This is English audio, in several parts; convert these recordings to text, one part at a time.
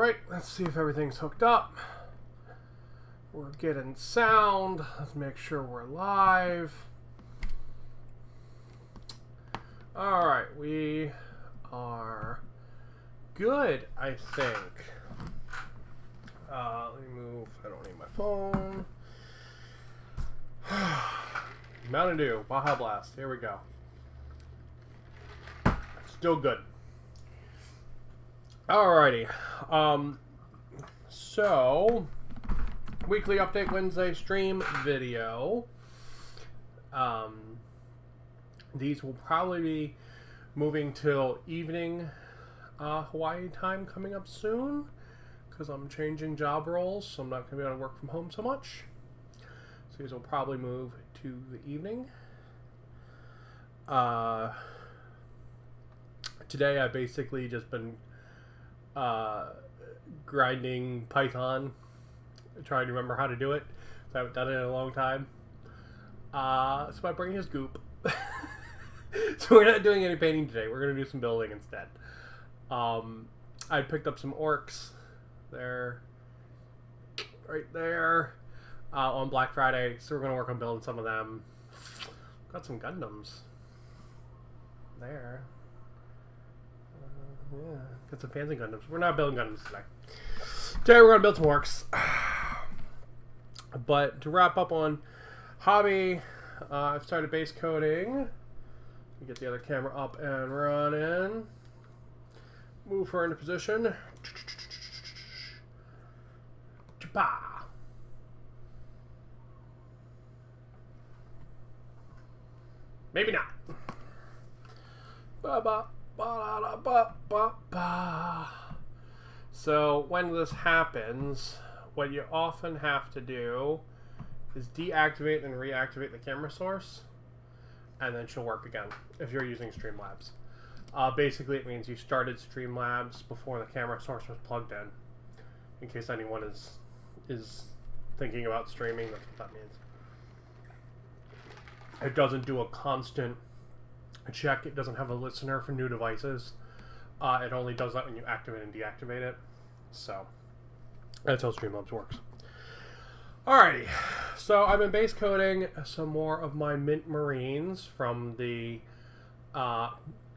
Alright, let's see if everything's hooked up. We're getting sound. Let's make sure we're live. Alright, we are good, I think. Let me move. I don't need my phone. Mountain Dew, Baja Blast. Here we go. Still good. Alrighty. So, weekly update Wednesday stream video. These will probably be moving till evening Hawaii time coming up soon, because I'm changing job roles, so I'm not going to be able to work from home so much. So these will probably move to the evening. Today I've basically just been grinding Python, trying to remember how to do it. So I haven't done it in a long time. So my brain is goop. So we're not doing any painting today. We're going to do some building instead. I picked up some orks. They're right there on Black Friday. So we're going to work on building some of them. Got some Gundams there. Yeah, got some fancy Gundams. We're not building Gundams today. Today we're going to build some orks. But to wrap up on hobby, I've started base coating. Get the other camera up and running. Move her into position. Maybe not. So when this happens, what you often have to do is deactivate and reactivate the camera source, and then she'll work again if you're using Streamlabs. Basically, it means you started Streamlabs before the camera source was plugged in case anyone is thinking about streaming. That's what that means. It doesn't do a constant check. It doesn't have a listener for new devices. It only does that when you activate and deactivate it. So that's how Streamlabs works. Alrighty, so I've been base coating some more of my Mint Marines from the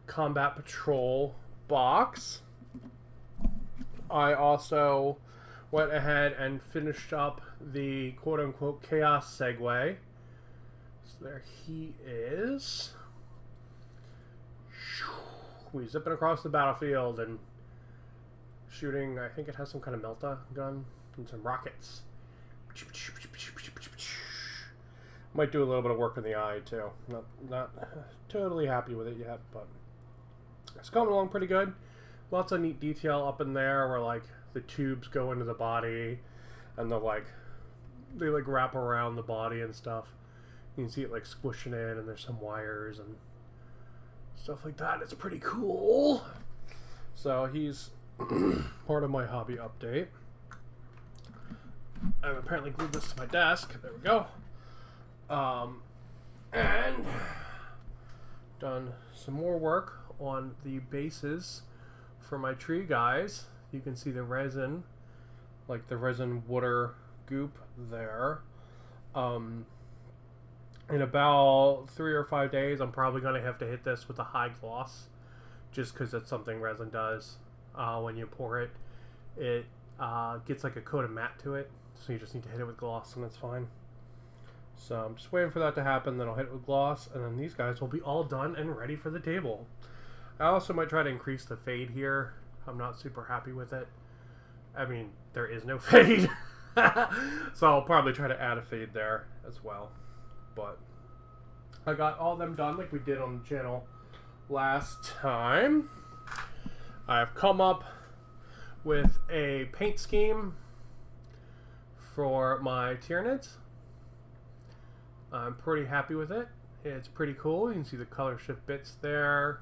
Combat Patrol box. I also went ahead and finished up the quote-unquote Chaos Segway. So there he is. We're zipping across the battlefield and shooting, I think it has some kind of Melta gun and some rockets. Might do a little bit of work in the eye too. Not totally happy with it yet, but it's coming along pretty good. Lots of neat detail up in there where like the tubes go into the body and they wrap around the body and stuff. You can see it like squishing in, and there's some wires and stuff like that. It's pretty cool. So he's part of my hobby update. I've apparently glued this to my desk. There we go. And done some more work on the bases for my tree guys. You can see the resin, like the resin water goop there. In about 3 or 5 days, I'm probably going to have to hit this with a high gloss, just because that's something resin does. When you pour it, it gets like a coat of matte to it. So you just need to hit it with gloss and it's fine. So I'm just waiting for that to happen, then I'll hit it with gloss, and then these guys will be all done and ready for the table. I also might try to increase the fade here. I'm not super happy with it. I mean, there is no fade. So I'll probably try to add a fade there as well. But I got all of them done like we did on the channel last time. I've come up with a paint scheme for my Tyranids. I'm pretty happy with it. It's pretty cool. You can see the color shift bits there.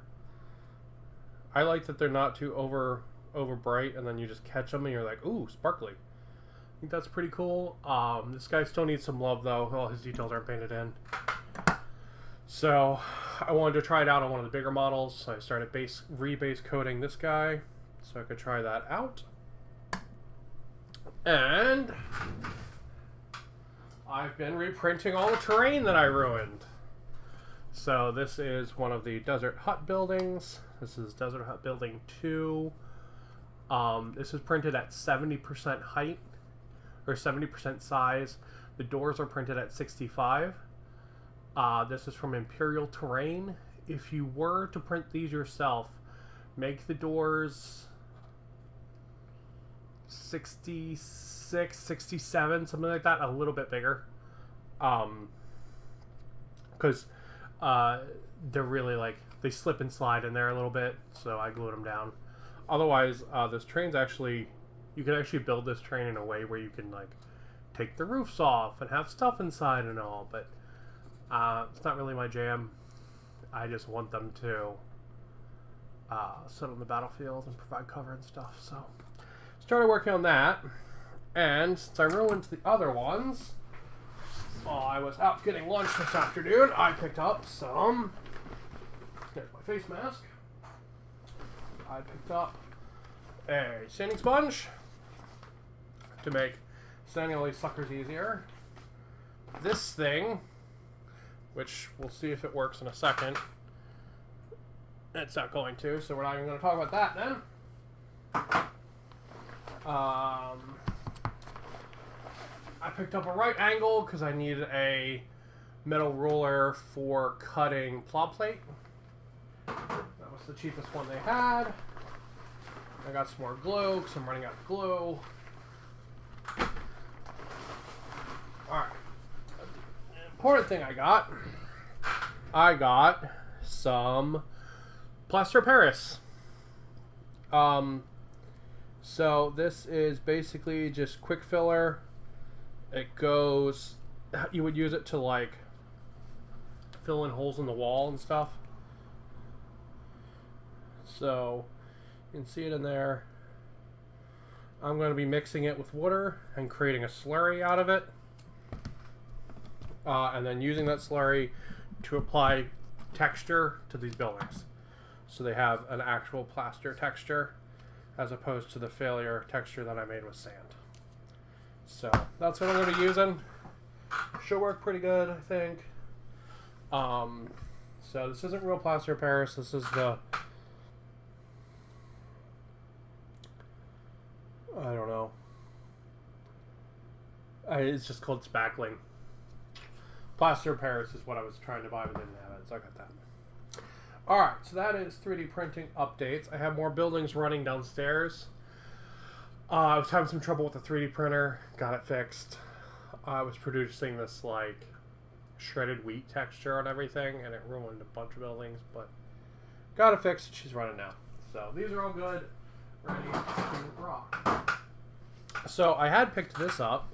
I like that they're not too over bright, and then you just catch them and you're like, ooh, sparkly. I think that's pretty cool. This guy still needs some love though. All his details aren't painted in. So I wanted to try it out on one of the bigger models. So I started rebase coating this guy so I could try that out. And I've been reprinting all the terrain that I ruined. So this is one of the Desert Hut buildings. This is Desert Hut Building 2. This is printed at 70% height, or 70% size. The doors are printed at 65. This is from Imperial Terrain. If you were to print these yourself, make the doors 66, 67, something like that, a little bit bigger. Because they're really like, they slip and slide in there a little bit, so I glued them down. Otherwise, this train's actually, you can actually build this train in a way where you can like take the roofs off and have stuff inside and all, but it's not really my jam. I just want them to sit on the battlefield and provide cover and stuff. So started working on that, and since I ruined the other ones while I was out getting lunch this afternoon, I picked up some, there's my face mask, I picked up a sanding sponge to make sanding all these suckers easier. This thing, which we'll see if it works in a second. It's not going to, so we're not even going to talk about that then. I picked up a right angle because I needed a metal ruler for cutting plow plate. That was the cheapest one they had. I got some more glue because I'm running out of glue. Alright. Important thing I got some plaster of Paris. So this is basically just quick filler. It goes, you would use it to like fill in holes in the wall and stuff. So you can see it in there. I'm going to be mixing it with water and creating a slurry out of it. And then using that slurry to apply texture to these buildings. So they have an actual plaster texture as opposed to the failure texture that I made with sand. So that's what I'm going to be using. Should work pretty good, I think. So this isn't real plaster of Paris. This is the, I don't know. It's just called spackling. Plaster of Paris is what I was trying to buy, but didn't have it, so I got that. Alright, so that is 3D printing updates. I have more buildings running downstairs. I was having some trouble with the 3D printer. Got it fixed. I was producing this, like, shredded wheat texture on everything, and it ruined a bunch of buildings, but got it fixed. She's running now. So these are all good. Ready to rock. So I had picked this up.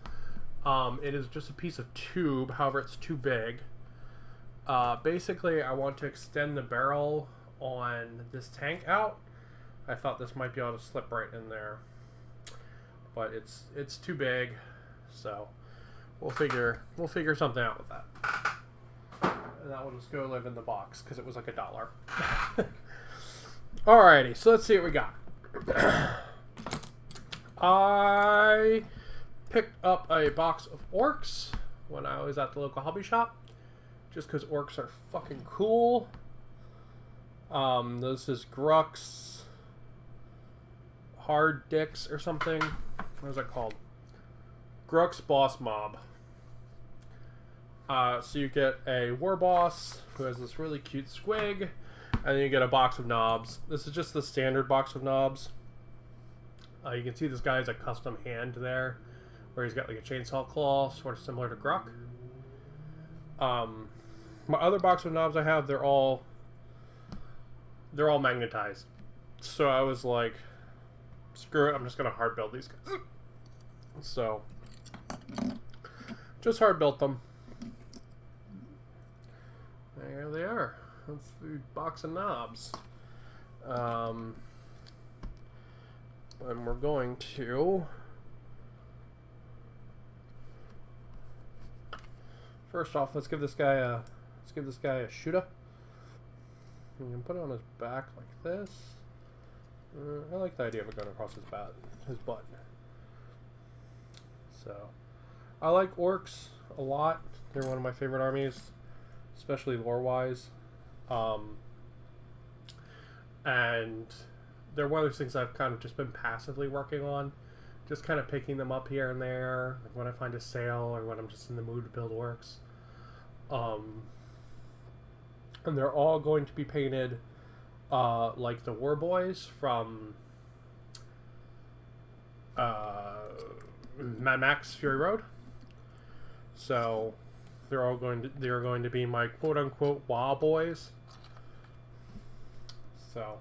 It is just a piece of tube, however it's too big. Basically, I want to extend the barrel on this tank out. I thought this might be able to slip right in there, but it's too big, so we'll figure something out with that. And that will just go live in the box because it was like $1. Alrighty, so let's see what we got. I picked up a box of orks when I was at the local hobby shop, just because orks are fucking cool. This is Gruck's Hard Dicks or something. What is that called? Gruck's Boss Mob. So you get a war boss who has this really cute squig, and then you get a box of knobs. This is just the standard box of knobs. You can see this guy has a custom hand there, where he's got like a chainsaw claw, sort of similar to Gruck. My other box of knobs I have, they're all magnetized. So I was like, screw it, I'm just gonna hard build these guys. So just hard built them. There they are. That's the box of knobs. And we're going to first off, let's give this guy a shooter. You can put it on his back like this. I like the idea of it going across his butt. So I like orks a lot. They're one of my favorite armies, especially lore-wise. And they're one of those things I've kind of just been passively working on. Just kind of picking them up here and there, like when I find a sale or when I'm just in the mood to build orks. And they're all going to be painted like the War Boys from Mad Max Fury Road. So they're going to be my quote unquote WoW boys. So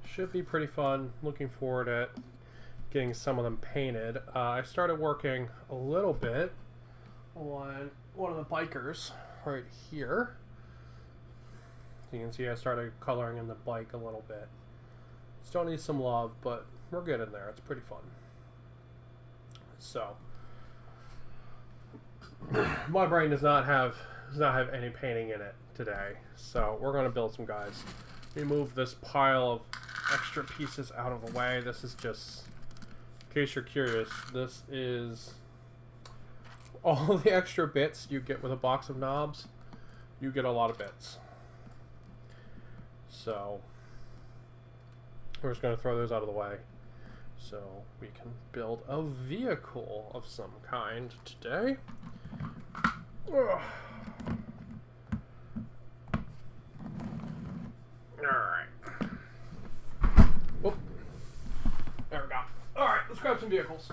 should be pretty fun. Looking forward to getting some of them painted. I started working a little bit on one of the bikers right here. You can see I started coloring in the bike a little bit. Still need some love, but we're getting there. It's pretty fun. So my brain does not have any painting in it today. So we're gonna build some guys. Let me move this pile of extra pieces out of the way. This is just, in case you're curious, this is all the extra bits you get with a box of knobs. You get a lot of bits. So we're just going to throw those out of the way so we can build a vehicle of some kind today. Ugh. Alright. Whoop. There we go. Alright, let's grab some vehicles.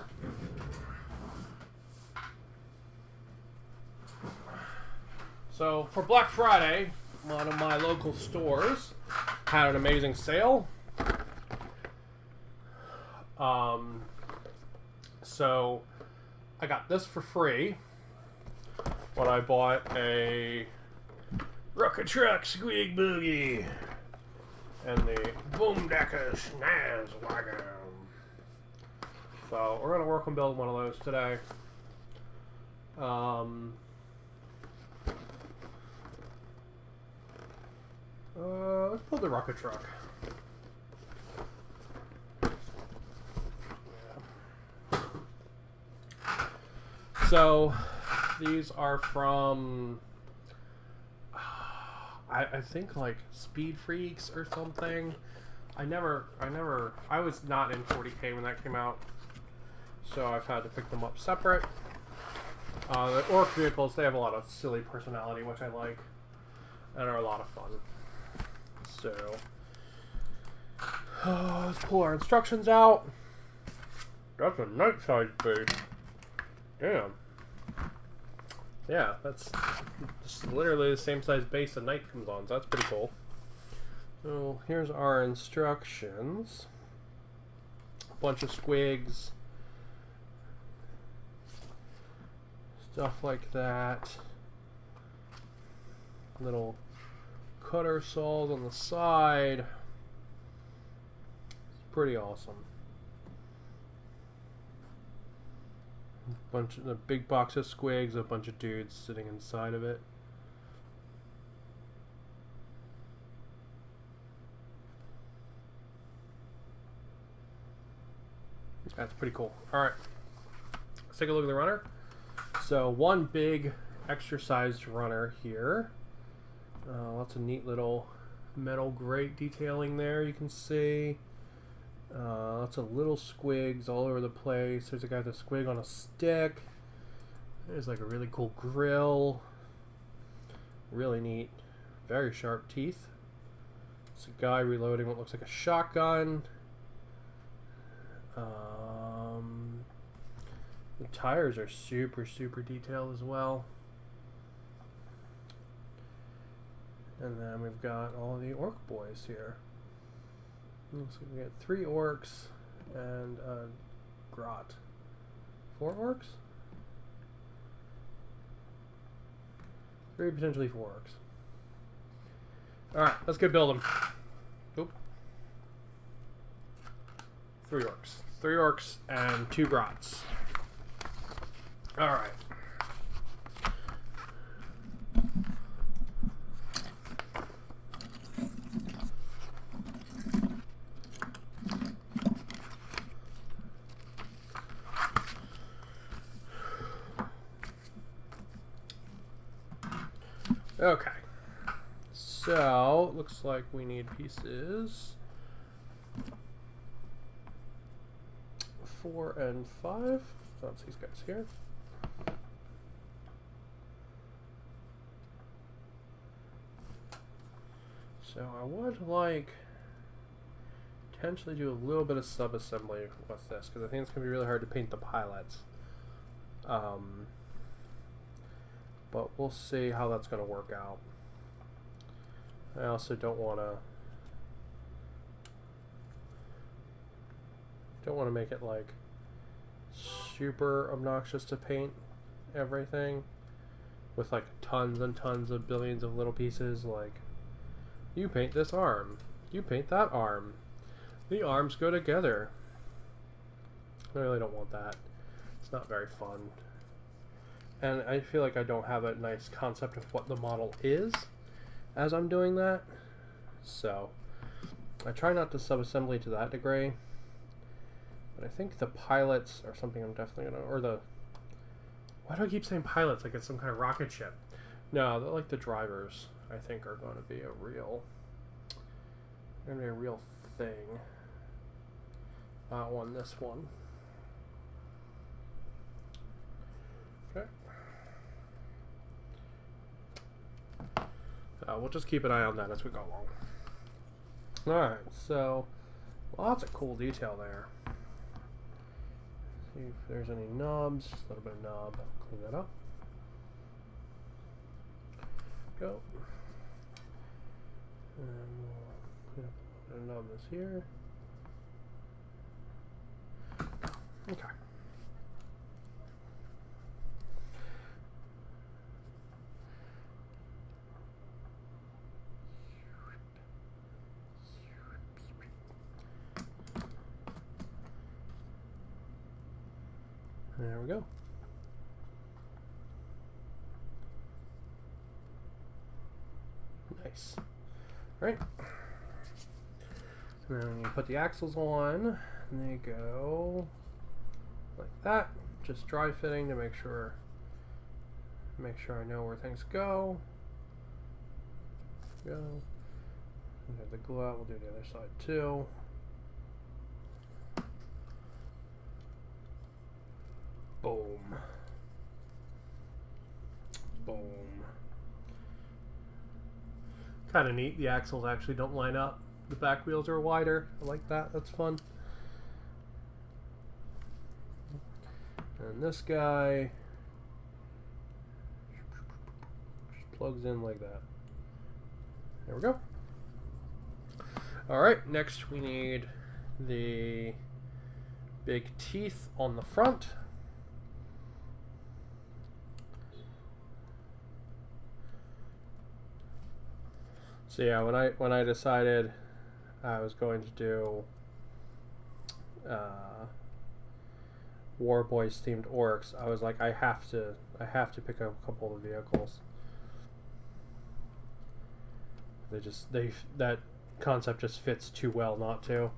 So for Black Friday, one of my local stores had an amazing sale. So I got this for free when I bought a Rocket Truck Squeak Boogie and the Boomdecker Snaz Wagon. So we're gonna work on building one of those today. Let's build the rocket truck. Yeah. So these are from I think like Speed Freaks or something. I was not in 40K when that came out, so I've had to pick them up separate. The orc vehicles, they have a lot of silly personality, which I like, and are a lot of fun. So let's pull our instructions out. That's a nice size base. Damn. Yeah, that's literally the same size base a knight comes on, so that's pretty cool. So here's our instructions. A bunch of squigs. Stuff like that. Little cutter saws on the side. It's pretty awesome. Bunch of a big box of squigs, a bunch of dudes sitting inside of it. That's pretty cool. Alright, let's take a look at the runner. So one big exercised runner here. Lots of neat little metal grate detailing there, you can see. Lots of little squigs all over the place. There's a guy with a squig on a stick. There's like a really cool grill. Really neat. Very sharp teeth. It's a guy reloading what looks like a shotgun. The tires are super detailed as well. And then we've got all the orc boys here. Looks like we got 3 orcs and a grot. 4 orcs? 3, potentially 4 orcs. Alright, let's get building. Oop. 3 orcs. 3 orcs and 2 grots. Alright. Okay. So, looks like we need pieces 4 and 5. That's these guys here. So I would like potentially do a little bit of sub-assembly with this, because I think it's going to be really hard to paint the pilots. But we'll see how that's going to work out. I also don't want to make it like super obnoxious to paint everything with like tons and tons of billions of little pieces. Like, you paint this arm, you paint that arm, the arms go together. I really don't want that. It's not very fun. And I feel like I don't have a nice concept of what the model is as I'm doing that. So I try not to sub-assembly to that degree. But I think the pilots are something I'm definitely gonna, or the, why do I keep saying pilots like it's some kind of rocket ship? No, they're like the drivers, I think, are going to be a real thing. On this one. Okay. We'll just keep an eye on that as we go along. Alright, so lots of cool detail there. See if there's any knobs, just a little bit of knob, clean that up. Go. And we'll clean up a little bit of knob this here. Okay. There we go. Nice. All right. And then you put the axles on, and they go like that. Just dry fitting to make sure I know where things go. Go. And the glue out, we'll do the other side too. Boom. Boom. Kind of neat. The axles actually don't line up. The back wheels are wider. I like that. That's fun. And this guy just plugs in like that. There we go. Alright, next we need the big teeth on the front. So yeah, when I decided I was going to do War Boys themed orcs, I was like, I have to pick up a couple of vehicles. That concept just fits too well not to.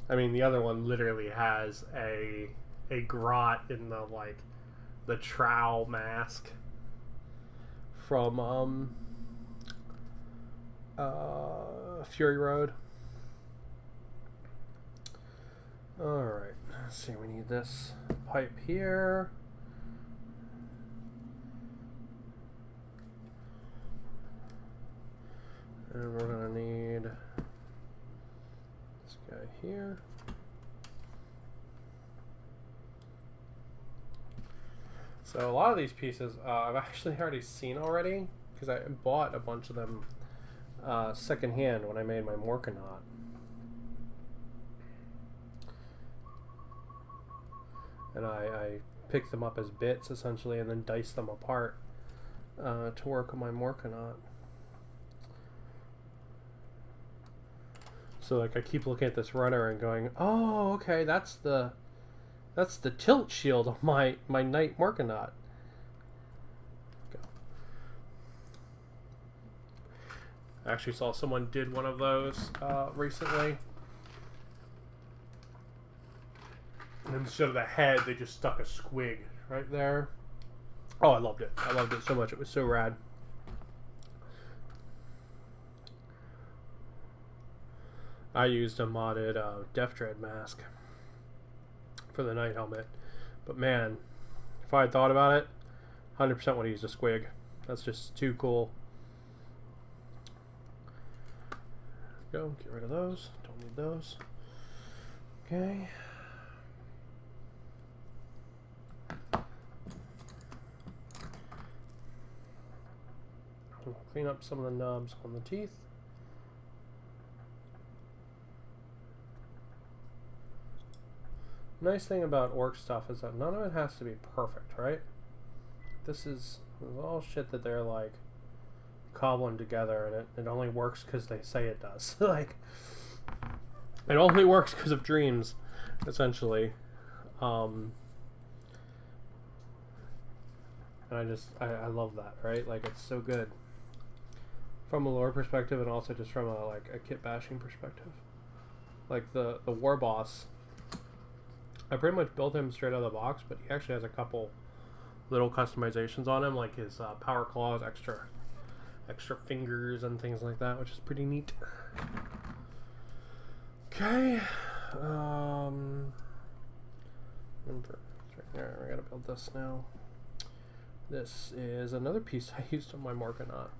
I mean, the other one literally has a grot in the trowel mask from Fury Road. Alright, let's see, we need this pipe here. And we're gonna need this guy here. So a lot of these pieces I've actually already seen already, because I bought a bunch of them secondhand when I made my Morkanaut. And I picked them up as bits essentially and then diced them apart to work on my Morkanaut. So like I keep looking at this runner and going, oh, okay, that's the tilt shield of my Knight Morkanaut. Go. I actually saw someone did one of those recently. And instead of the head, they just stuck a squig right there. Oh, I loved it. I loved it so much. It was so rad. I used a modded Death Dread mask for the night helmet. But man, if I had thought about it, 100% would have used a squig. That's just too cool. Go, get rid of those. Don't need those. Okay. Clean up some of the nubs on the teeth. Nice thing about orc stuff is that none of it has to be perfect, right? This is all shit that they're like cobbling together, and it only works because they say it does. Like, it only works because of dreams, essentially. And I love that, right? Like, it's so good from a lore perspective, and also just from a kit bashing perspective. Like the war boss, I pretty much built him straight out of the box, but he actually has a couple little customizations on him, like his power claws, extra fingers and things like that, which is pretty neat. Okay. There, I gotta build this now. This is another piece I used on my Morganaut.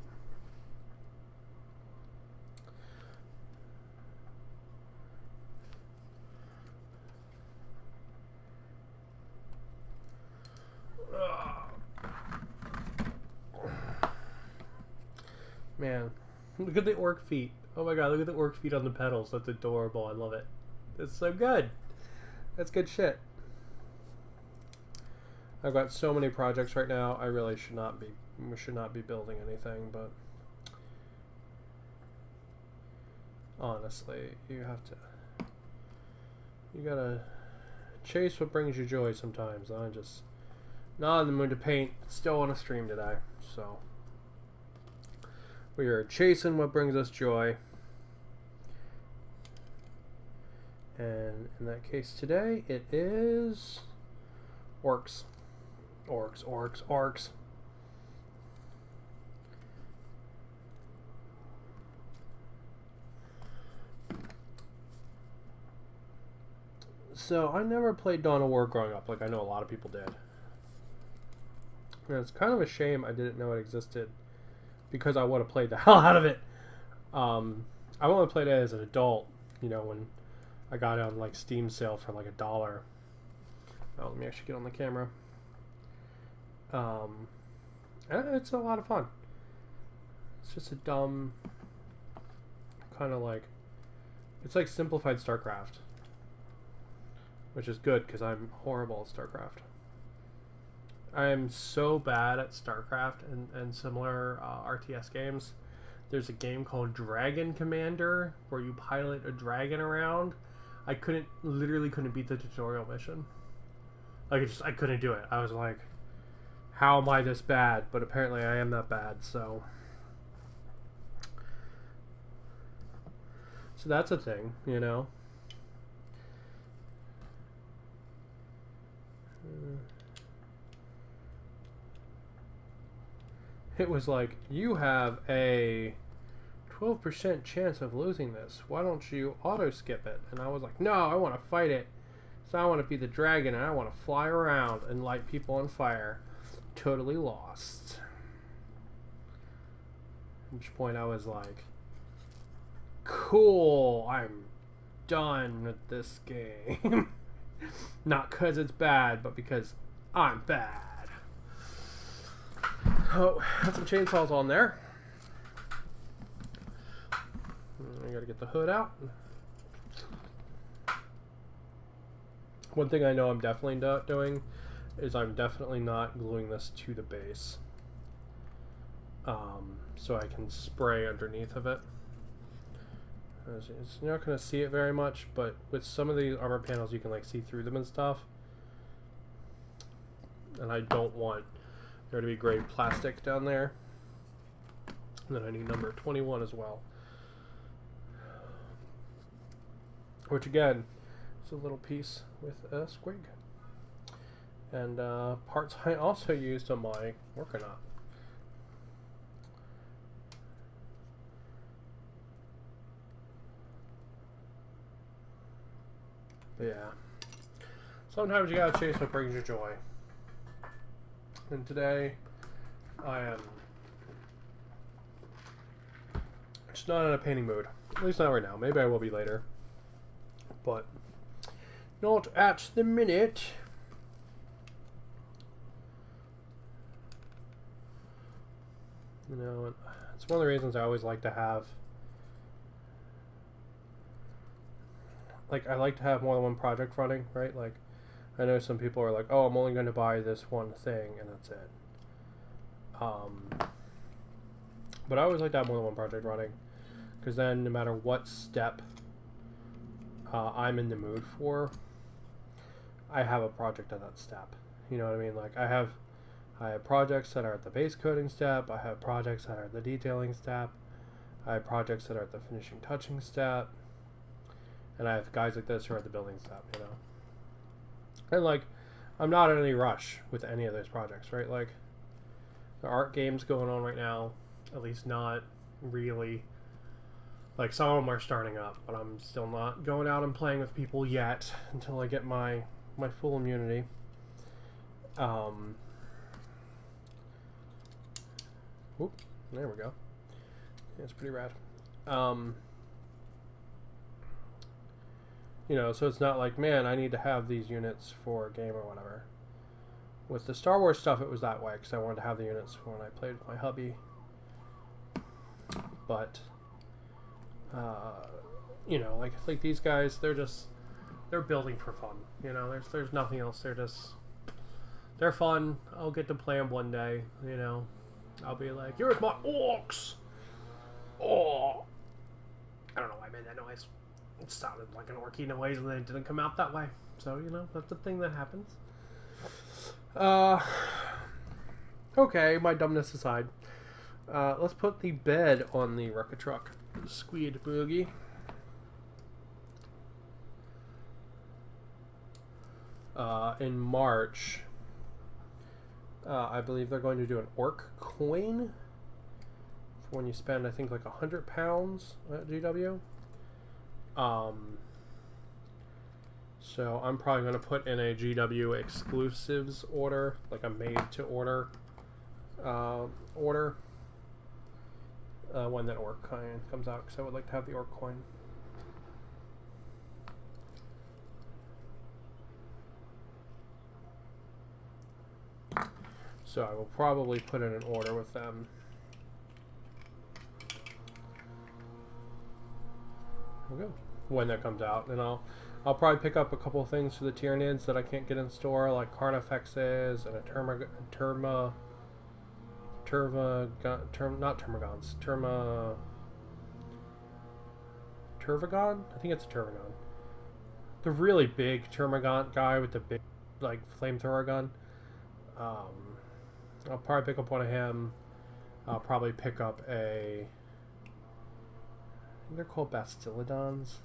Man, look at the orc feet. Oh my god, look at the orc feet on the pedals. That's adorable. I love it. It's so good. That's good shit. I've got so many projects right now. I really should not be building anything, but honestly, you gotta chase what brings you joy sometimes. I'm just not in the mood to paint. Still on a stream today, so we are chasing what brings us joy. And in that case today, it is orcs. Orcs. So I never played Dawn of War growing up, like I know a lot of people did. And it's kind of a shame I didn't know it existed, because I would have played the hell out of it. I only played it as an adult, you know, when I got it on like Steam sale for like $1. Oh, let me actually get on the camera. It's a lot of fun. It's just a dumb kind of like, it's like simplified StarCraft, which is good because I'm horrible at StarCraft. I am so bad at StarCraft and similar RTS games. There's a game called Dragon Commander where you pilot a dragon around. I literally couldn't beat the tutorial mission. Like, I couldn't do it. I was like, how am I this bad? But apparently I am that bad, so that's a thing, you know. It was like, you have a 12% chance of losing this. Why don't you auto skip it? And I was like, no, I want to fight it. So I want to be the dragon and I want to fly around and light people on fire. Totally lost. At which point I was like, cool, I'm done with this game. Not because it's bad, but because I'm bad. Oh, got some chainsaws on there. I gotta get the hood out. One thing I know I'm definitely not doing is I'm definitely not gluing this to the base. So I can spray underneath of it. You're not going to see it very much, but with some of these armor panels you can like see through them and stuff. And I don't want there to be gray plastic down there. And then I need number 21 as well. Which again, is a little piece with a squig. And parts I also used on my Morganaut. But yeah. Sometimes you gotta chase what brings you joy. And today, I am just not in a painting mood. At least not right now. Maybe I will be later. But not at the minute. You know, it's one of the reasons I always like to have, like, I like to have more than one project running, right? Like, I know some people are like, oh, I'm only going to buy this one thing, and that's it. But I always like to have more than one project running, because then no matter what step I'm in the mood for, I have a project at that step. You know what I mean? Like, I have projects that are at the base coating step. I have projects that are at the detailing step. I have projects that are at the finishing touching step. And I have guys like this who are at the building step, you know? And, like, I'm not in any rush with any of those projects, right? Like, there aren't games going on right now. At least not really. Like, some of them are starting up, but I'm still not going out and playing with people yet until I get my full immunity. Oop, there we go. Yeah, it's pretty rad. You know, so it's not like, man, I need to have these units for a game or whatever. With the Star Wars stuff, it was that way, because I wanted to have the units when I played with my hubby. But, you know, like these guys, they're building for fun. You know, there's nothing else. They're fun. I'll get to play them one day, you know. I'll be like, here's my orks! Oh! I don't know why I made that noise. It sounded like an orky noise and then it didn't come out that way. So, you know, that's the thing that happens. Okay, my dumbness aside. Let's put the bed on the rocket truck. Squid boogie. In March, I believe they're going to do an orc coin for when you spend, I think, like £100 at GW. So I'm probably going to put in a GW exclusives order, like a made-to-order order, when that orc coin comes out, because I would like to have the orc coin. So I will probably put in an order with them. There we go. When that comes out, and I'll probably pick up a couple of things for the Tyranids that I can't get in store, like Carnifexes and a Turvagon? I think it's a Turvagon. The really big Termagant guy with the big, like, flamethrower gun. I'll probably pick up one of him. I'll probably pick up I think they're called Bastillodons.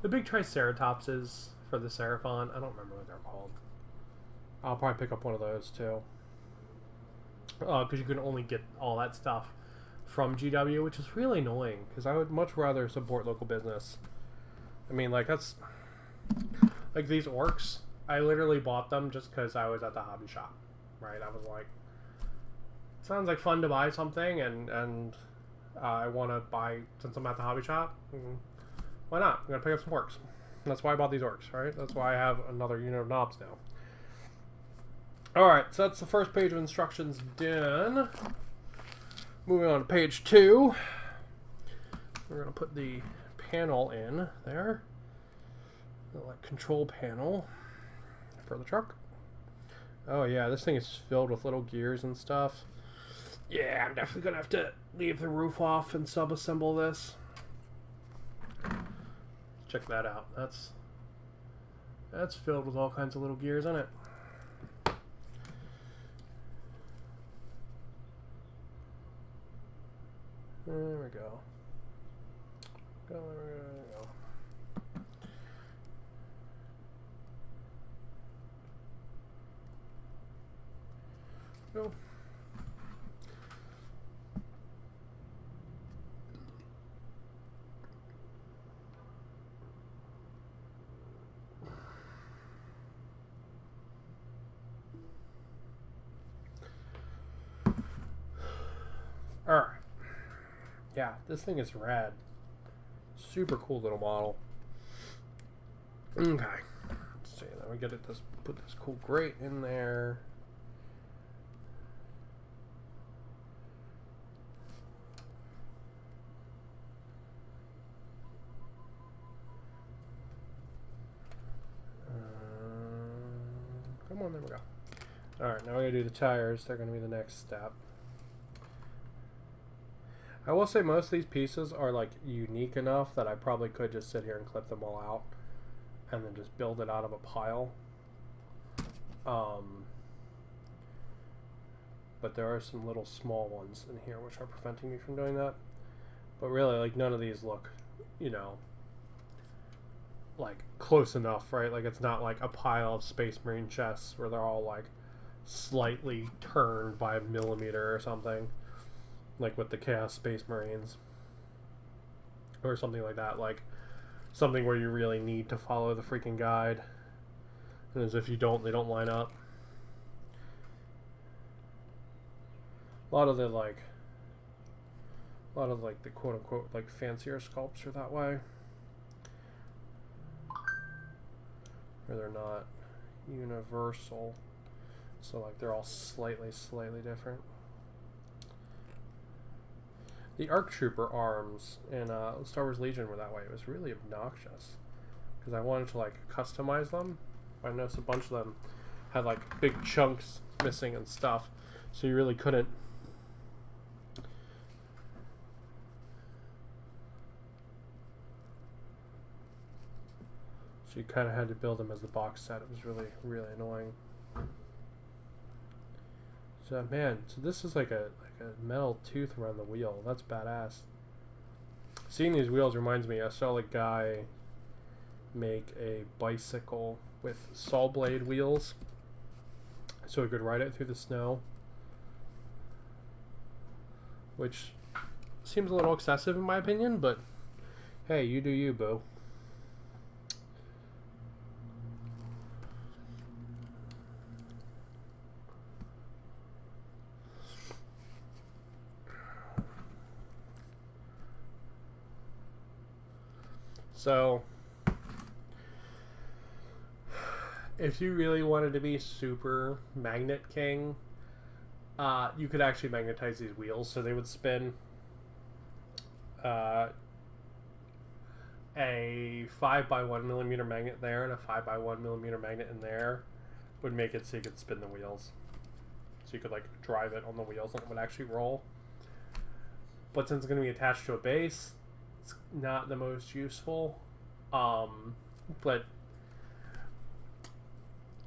The big Triceratopses for the Seraphon. I don't remember what they're called. I'll probably pick up one of those too. Because you can only get all that stuff from GW, which is really annoying, because I would much rather support local business. I mean, like, that's... Like, these orcs, I literally bought them just because I was at the hobby shop, right? I was like, sounds like fun to buy something, and I want to buy, since I'm at the hobby shop, why not? I'm going to pick up some orcs. That's why I bought these orcs, right? That's why I have another unit of knobs now. Alright, so that's the first page of instructions done. Moving on to page 2. We're going to put the panel in there. The, like, control panel for the truck. Oh yeah, this thing is filled with little gears and stuff. Yeah, I'm definitely going to have to leave the roof off and sub-assemble this. Check that out. That's filled with all kinds of little gears in it. There we go. There we go. Go. yeah, this thing is rad. Super cool little model. Okay. Let's see. Then we get it. Put this cool grate in there. Come on, there we go. Alright, now we gotta do the tires. They're gonna be the next step. I will say most of these pieces are like unique enough that I probably could just sit here and clip them all out and then just build it out of a pile. But there are some little small ones in here which are preventing me from doing that. But really, like, none of these look, you know, like close enough, right? Like, it's not like a pile of Space Marine chests where they're all like slightly turned by a millimeter or something, like with the Chaos Space Marines or something like that. Like something where you really need to follow the freaking guide, and as if you don't, they don't line up. A lot of the the quote unquote like fancier sculpts are that way, or they're not universal, so like they're all slightly different. The ARC Trooper arms in Star Wars Legion were that way. It was really obnoxious because I wanted to like customize them. I noticed a bunch of them had like big chunks missing and stuff, so you really couldn't. So you kind of had to build them as the box set. It was really annoying. So man, so this is like a metal tooth around the wheel. That's badass. Seeing these wheels reminds me, I saw a guy make a bicycle with saw blade wheels so he could ride it through the snow, which seems a little excessive in my opinion, but hey, you do you, boo. So, if you really wanted to be super magnet king, you could actually magnetize these wheels so they would spin. A 5x1mm magnet there and a 5x1mm magnet in there would make it so you could spin the wheels. So you could like drive it on the wheels and it would actually roll. But since it's going to be attached to a base, it's not the most useful, but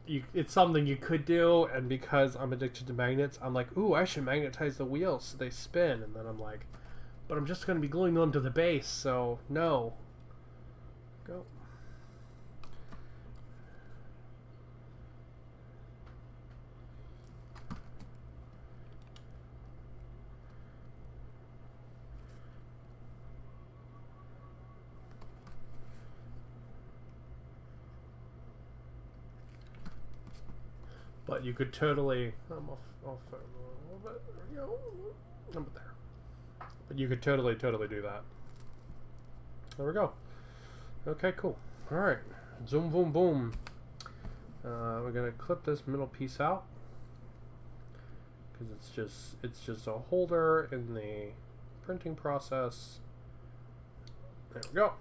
it's something you could do, and because I'm addicted to magnets, I'm like, ooh, I should magnetize the wheels so they spin, and then I'm like, but I'm just going to be gluing them to the base, so no. Go. But you could totally, I'm off a little bit, there we go, number there. But you could totally do that. There we go. Okay, cool. Alright, zoom, boom, boom. We're gonna clip this middle piece out because it's just a holder in the printing process. There we go.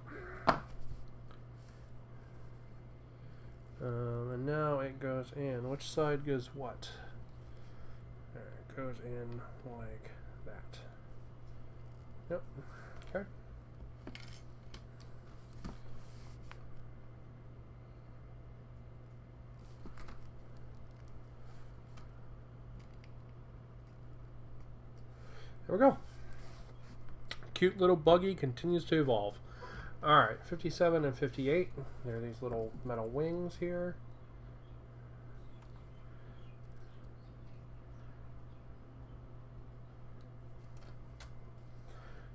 And now it goes in. Which side goes what? There, it goes in like that. Yep. Okay. There we go. Cute little buggy continues to evolve. Alright, 57 and 58. There are these little metal wings here.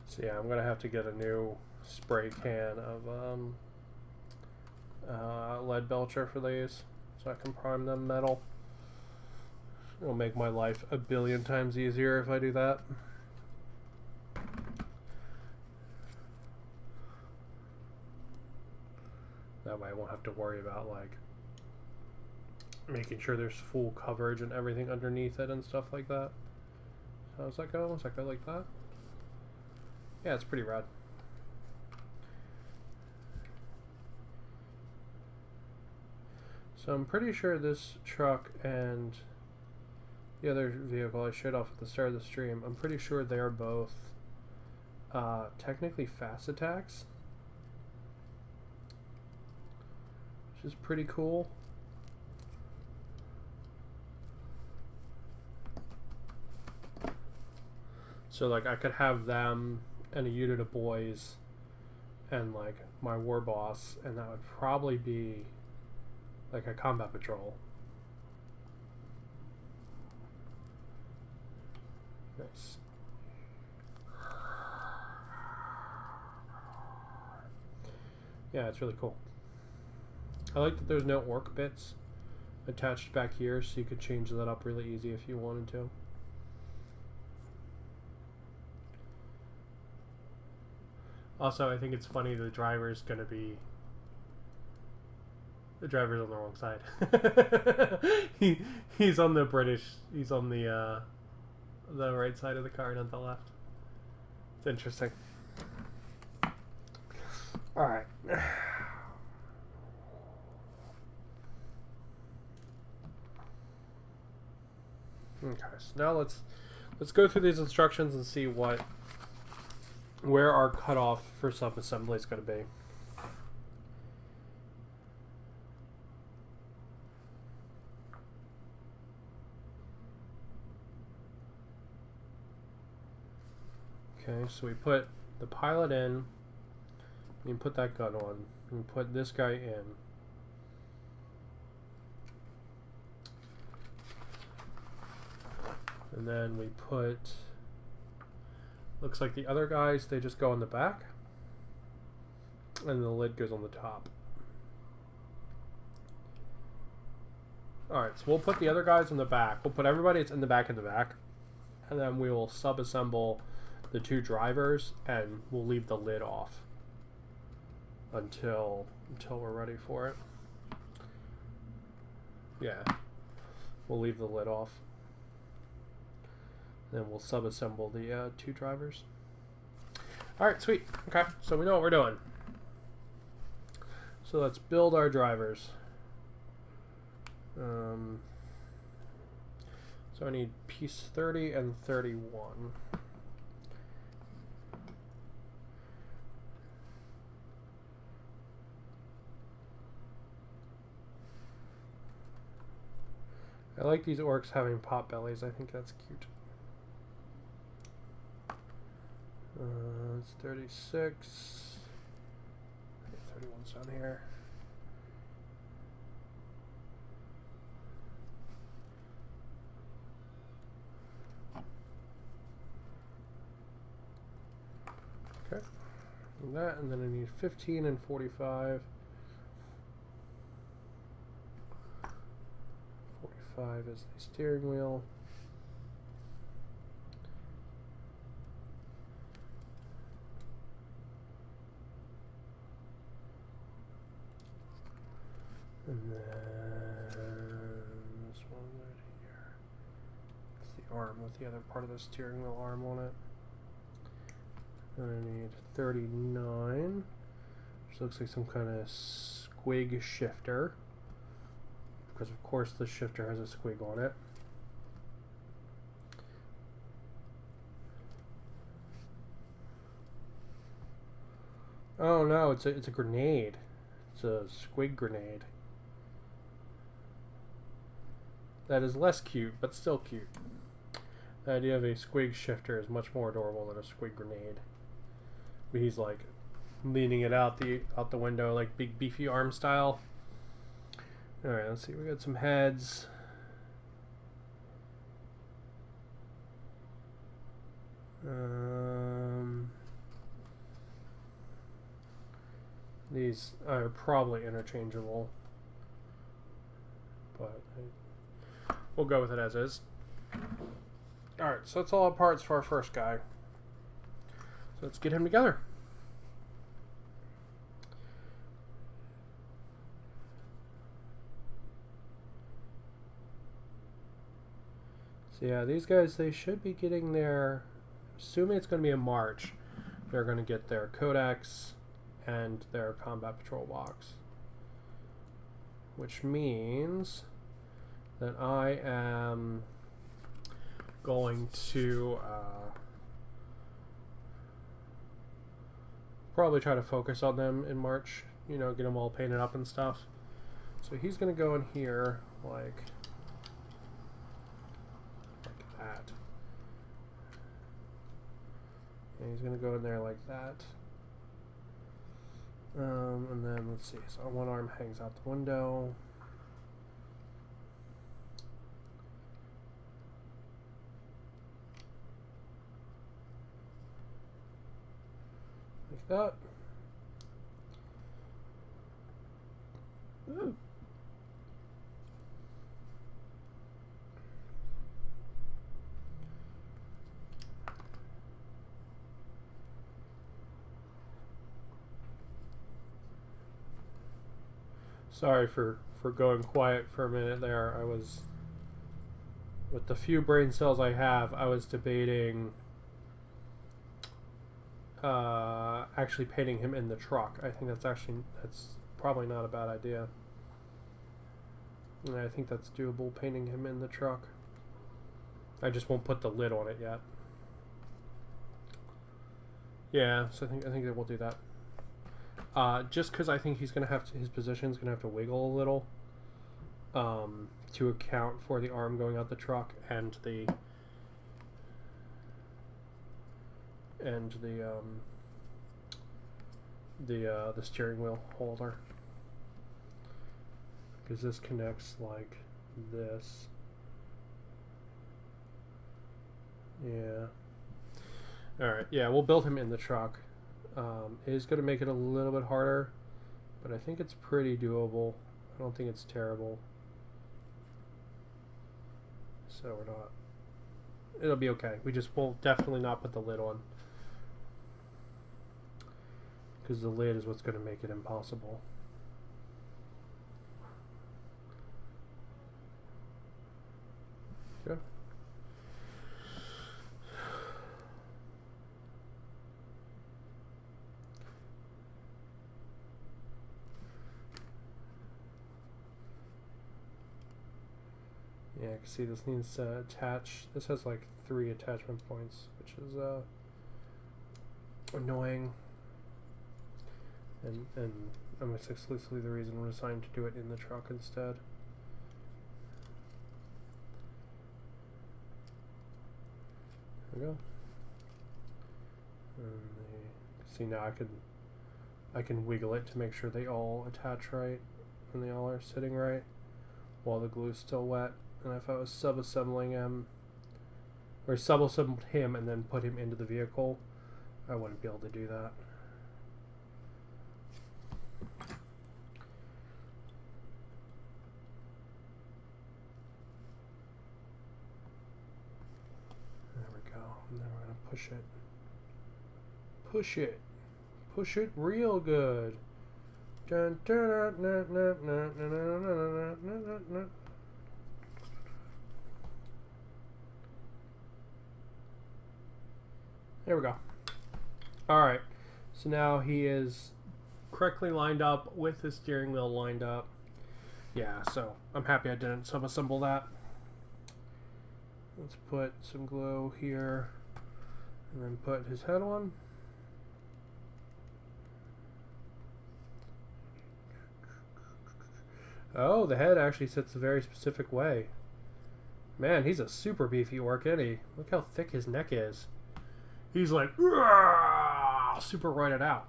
So yeah, I'm going to have to get a new spray can of lead belcher for these so I can prime them metal. It'll make my life a billion times easier if I do that. That way I won't have to worry about like making sure there's full coverage and everything underneath it and stuff like that. So how's that go? Does that go like that? Yeah, it's pretty rad. So I'm pretty sure this truck and the other vehicle I showed off at the start of the stream, I'm pretty sure they're both technically fast attacks, which is pretty cool. So like I could have them and a unit of boys and like my war boss, and that would probably be like a combat patrol. Nice. Yeah, it's really cool. I like that there's no orc bits attached back here, so you could change that up really easy if you wanted to. Also, I think it's funny the driver's on the wrong side. he's on the British, he's on the right side of the car, not the left. It's interesting. Alright. Okay, so now let's go through these instructions and see where our cutoff for sub-assembly is going to be. Okay, so we put the pilot in, we put that gun on, we put this guy in. And then we put, looks like the other guys, they just go on the back, and the lid goes on the top. Alright, so we'll put the other guys in the back. We'll put everybody that's in the back, and then we will sub-assemble the two drivers, and we'll leave the lid off until we're ready for it. Yeah, we'll leave the lid off. Then we'll sub-assemble the two drivers. Alright, sweet. Okay, so we know what we're doing. So let's build our drivers. So I need piece 30 and 31. I like these orcs having pot bellies. I think that's cute. It's 36. 31's down here. Okay. And that, and then I need 15 and 45. 45 is the steering wheel. And then this one right here. It's the arm with the other part of the steering wheel arm on it. And I need 39, which looks like some kind of squig shifter. Because of course the shifter has a squig on it. Oh no, it's a grenade. It's a squig grenade. That is less cute, but still cute. The idea of a squig shifter is much more adorable than a squig grenade. But he's like leaning it out the window like big beefy arm style. Alright, let's see, we got some heads. These are probably interchangeable, but we'll go with it as is. Alright, so that's all our parts for our first guy. So let's get him together. So yeah, these guys, they should be getting their, assuming it's going to be in March, they're going to get their codex and their combat patrol box. Which means that I am going to probably try to focus on them in March, you know, get them all painted up and stuff. So he's going to go in here like that. And he's going to go in there like that. And then let's see, so one arm hangs out the window. Like that. Ooh. Sorry for going quiet for a minute there. I was, with the few brain cells I have, I was debating actually painting him in the truck. I think that's probably not a bad idea. And I think that's doable, painting him in the truck. I just won't put the lid on it yet. Yeah, so I think that we'll do that. Just because I think he's gonna have to, his position's gonna have to wiggle a little to account for the arm going out the truck and the steering wheel holder, because this connects like this. Yeah. All right. Yeah, we'll build him in the truck. It is going to make it a little bit harder, but I think it's pretty doable. I don't think it's terrible. So we're not... It'll be okay. We just will definitely not put the lid on, because the lid is what's going to make it impossible. Okay. Yeah, I can see this needs to attach. This has like 3 attachment points, which is annoying. And almost exclusively the reason we're deciding to do it in the truck instead. There we go. And see, now I can wiggle it to make sure they all attach right and they all are sitting right while the glue's still wet. And if I was sub-assembling him, or sub-assembled him and then put him into the vehicle, I wouldn't be able to do that. There we go. And then we're going to push it. Push it. Push it real good. Dun, dun, dun, dun, dun, dun, dun, dun, dun, dun, dun. There we go. Alright, so now he is correctly lined up with the steering wheel lined up. Yeah, so I'm happy I didn't sub-assemble that. Let's put some glue here and then put his head on. Oh, the head actually sits a very specific way. Man, he's a super beefy orc, isn't he? Look how thick his neck is. He's like, super roided out.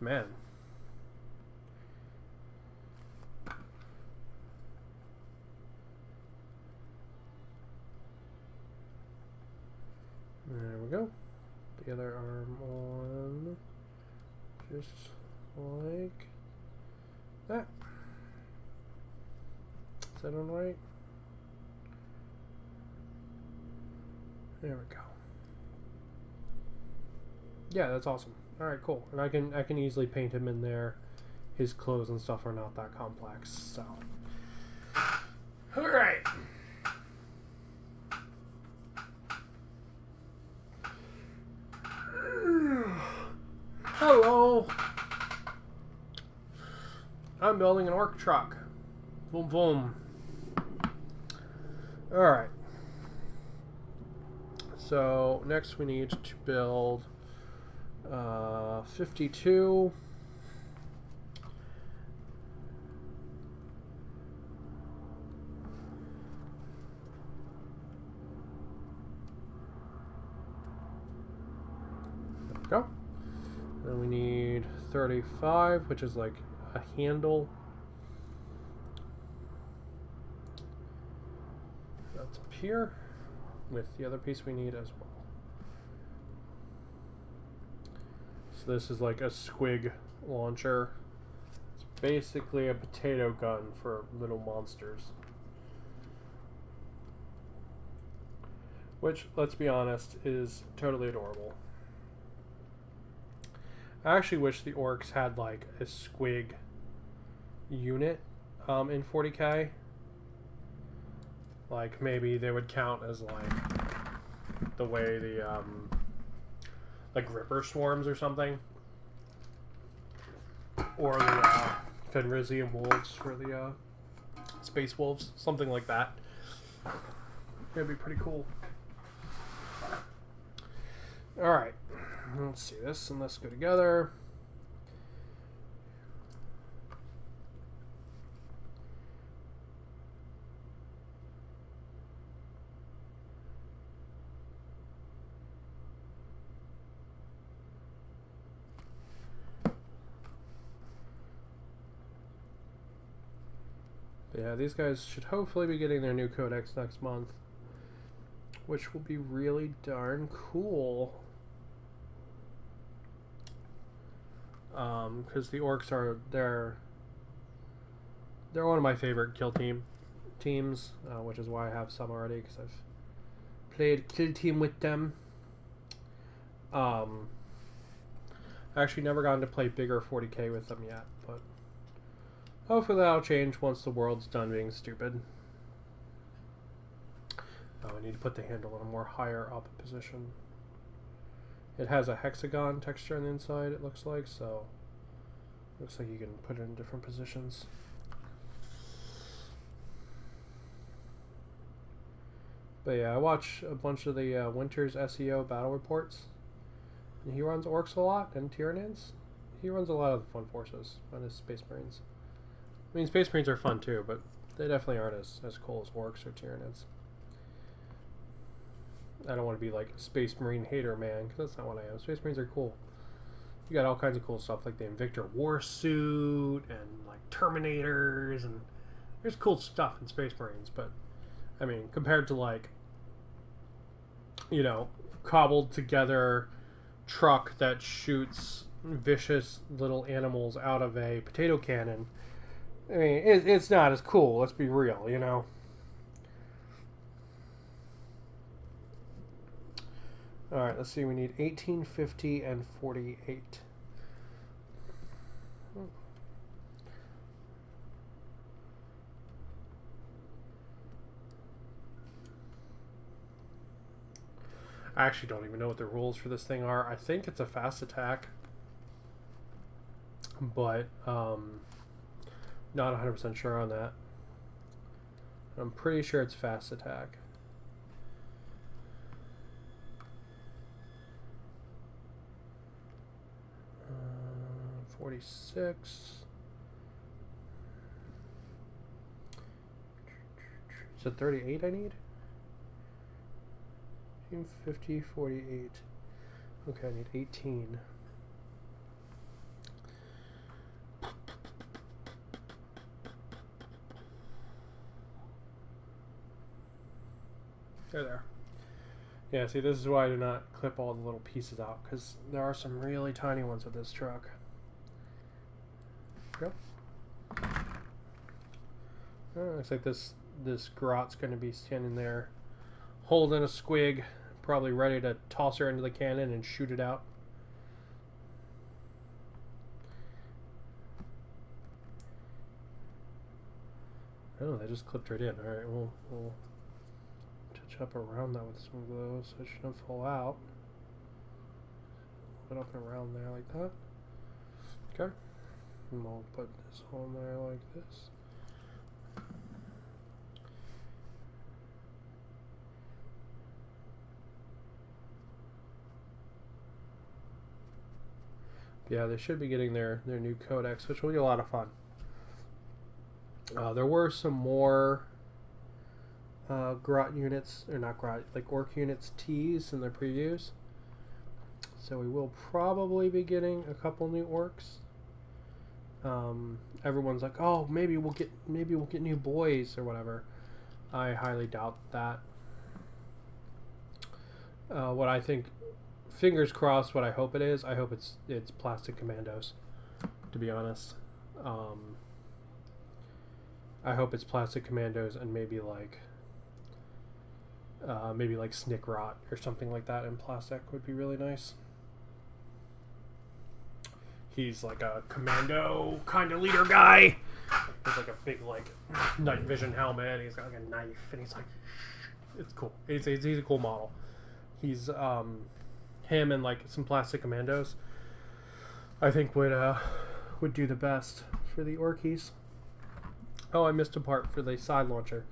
Man. There we go. The other arm on. Just like that. Is that on right? There we go. Yeah, that's awesome. All right, cool. And I can easily paint him in there. His clothes and stuff are not that complex. So, all right. Hello! I'm building an orc truck. Boom, boom. Alright. So, next we need to build 52. There we go. Then we need 35, which is like a handle. That's up here with the other piece we need as well. So this is like a squig launcher. It's basically a potato gun for little monsters. Which, let's be honest, is totally adorable. I actually wish the orcs had like a squig unit in 40k. Like maybe they would count as like the way the like Ripper swarms or something, or the Fenrisian wolves for the space wolves, something like that. That'd be pretty cool. All right. Let's see this and let's go together. But yeah, these guys should hopefully be getting their new codex next month, which will be really darn cool. Because the orcs are they're one of my favorite kill teams, which is why I have some already, because I've played kill team with them. I actually never gotten to play bigger 40k with them yet, but hopefully that'll change once the world's done being stupid. I need to put the handle in a more higher up position. It has a hexagon texture on the inside, it looks like, so looks like you can put it in different positions. But yeah, I watch a bunch of the Winter's SEO battle reports, and he runs orcs a lot and Tyranids. He runs a lot of the fun forces on his Space Marines. I mean, Space Marines are fun too, but they definitely aren't as cool as orcs or Tyranids. I don't want to be like a Space Marine hater, man, because that's not what I am. Space Marines are cool. You got all kinds of cool stuff like the Invictor Warsuit and like Terminators, and there's cool stuff in Space Marines, but I mean, compared to like, you know, cobbled together truck that shoots vicious little animals out of a potato cannon, I mean, it's not as cool, let's be real, you know? Alright, let's see, we need 1850 and 48. I actually don't even know what the rules for this thing are. I think it's a fast attack, but not 100% sure on that. I'm pretty sure it's fast attack. 46. Is it 38 I need? 50, 48. Okay, I need 18. There. Yeah, see, this is why I do not clip all the little pieces out, because there are some really tiny ones with this truck. Yep. Oh, looks like this grot's going to be standing there holding a squig, probably ready to toss her into the cannon and shoot it out. Oh, they just clipped right in. Alright, we'll touch up around that with some glue so it shouldn't fall out. Put up and around there like that. Okay. And we'll put this on there like this. Yeah, they should be getting their new codex, which will be a lot of fun. There were some more Grot units, or not Grot, like Orc units teased in their previews. So we will probably be getting a couple new Orcs. Everyone's like, oh, maybe we'll get new boys or whatever. I highly doubt that. What I think, fingers crossed, what I hope it is, I hope it's plastic commandos, to be honest. I hope it's plastic commandos and maybe like Snick Rot or something like that in plastic would be really nice. He's like a commando kind of leader guy. He's like a big like night vision helmet. He's got like a knife and he's like, it's cool. He's a cool model. He's him and like some plastic commandos, I think would do the best for the Orkies. Oh, I missed a part for the side launcher.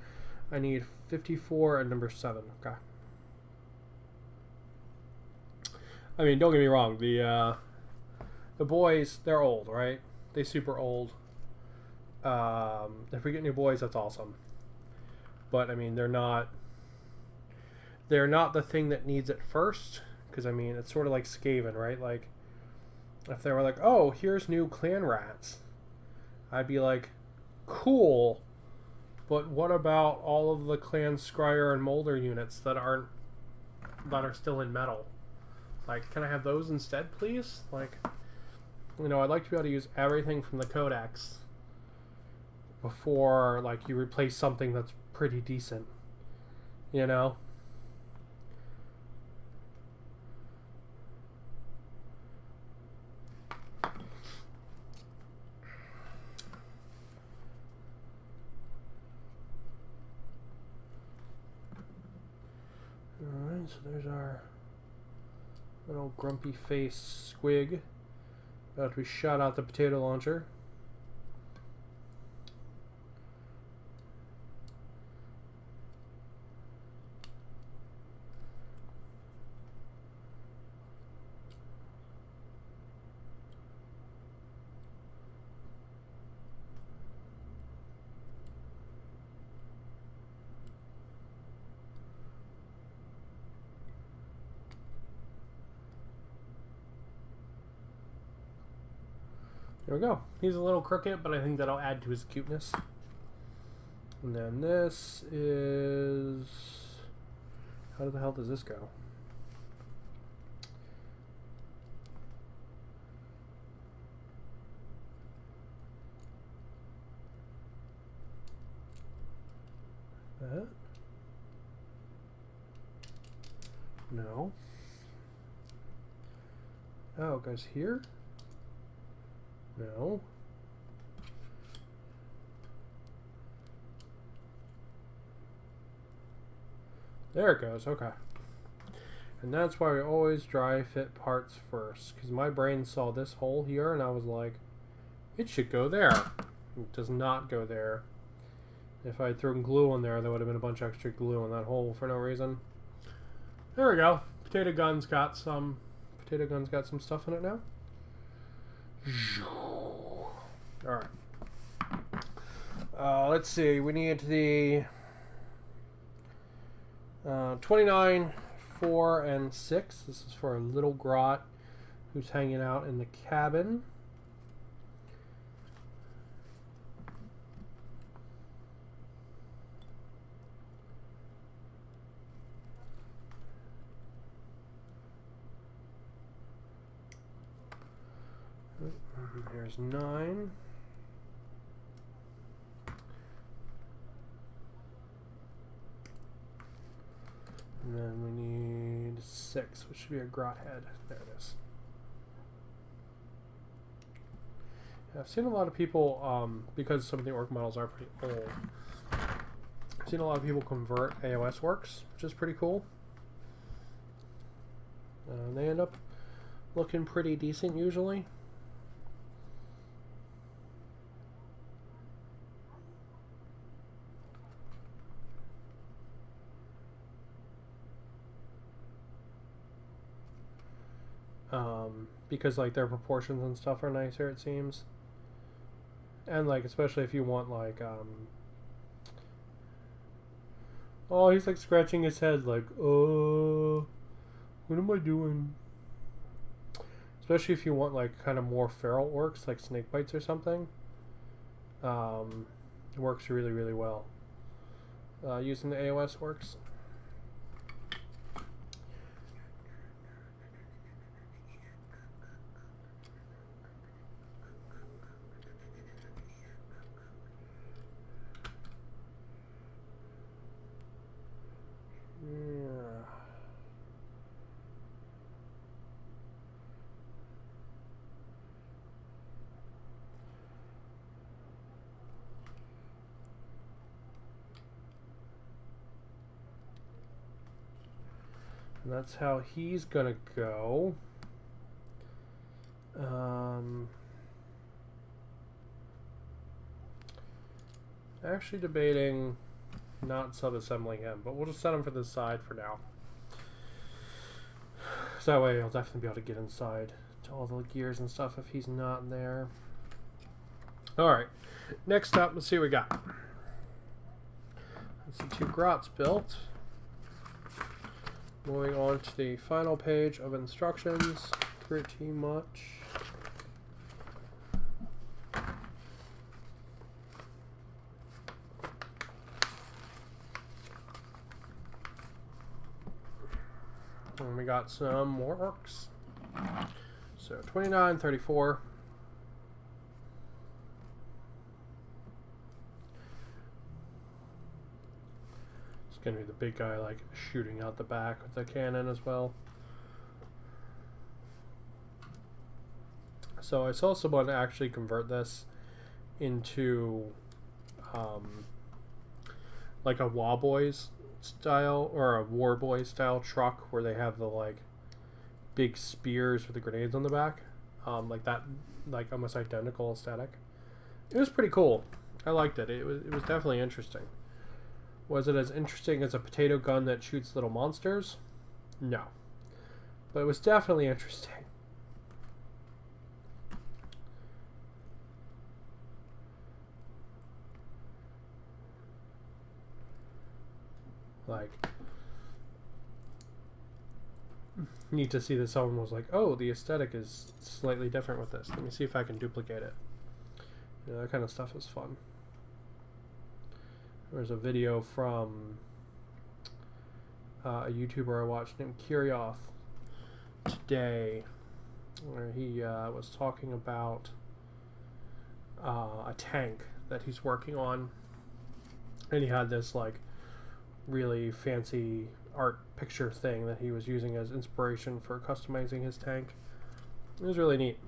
I need 54 and number 7. Okay. I mean, don't get me wrong. The boys, they're old, right? They're super old. If we get new boys, that's awesome. But I mean, they're not the thing that needs it first. Because I mean, it's sort of like Skaven, right? Like, if they were like, "Oh, here's new clan rats," I'd be like, "Cool." But what about all of the Clan Scryer and Molder units that are still in metal? Like, can I have those instead, please? Like, you know, I'd like to be able to use everything from the Codex before, like, you replace something that's pretty decent. You know? Alright, so there's our little grumpy face squig about to be shot out the potato launcher. There we go. He's a little crooked, but I think that'll add to his cuteness. And then this is... How the hell does this go? That? No. Oh, it goes here? No. There it goes, okay. And that's why we always dry fit parts first, because my brain saw this hole here and I was like, it should go there. It does not go there. If I had thrown glue on there, there would have been a bunch of extra glue on that hole for no reason. There we go. Potato gun's got some stuff in it now. Alright. Let's see. We need the 29, 4, and 6. This is for a little grot who's hanging out in the cabin. There's 9. And then we need 6, which should be a grot head. There it is. Yeah, I've seen a lot of people, because some of the orc models are pretty old, I've seen a lot of people convert AOS orcs, which is pretty cool. They end up looking pretty decent usually. because like their proportions and stuff are nicer, it seems. And like especially if you want like oh, he's like scratching his head like, oh, what am I doing? Especially if you want like kind of more feral orcs, like snake bites or something. It works really, really well. Using the AOS orcs. And that's how he's gonna go. Actually debating not sub-assembling him, but we'll just set him for the side for now. So that way I'll definitely be able to get inside to all the gears and stuff if he's not there. Alright, next up, let's see what we got. That's the 2 grots built. Moving on to the final page of instructions. Pretty much. And we got some more orcs. So 29, 34. It's gonna be the big guy like shooting out the back with the cannon as well. So I saw someone actually convert this into like a Wawboys style or a Warboy style truck where they have the like big spears with the grenades on the back, like that, like almost identical aesthetic. It was pretty cool. I liked it. It was definitely interesting. Was it as interesting as a potato gun that shoots little monsters? No, but it was definitely interesting. Like, neat to see that someone was like, oh, the aesthetic is slightly different with this. Let me see if I can duplicate it. You know, that kind of stuff is fun. There's a video from a YouTuber I watched named Kurioth today where he was talking about a tank that he's working on, and he had this like really fancy art picture thing that he was using as inspiration for customizing his tank. It was really neat.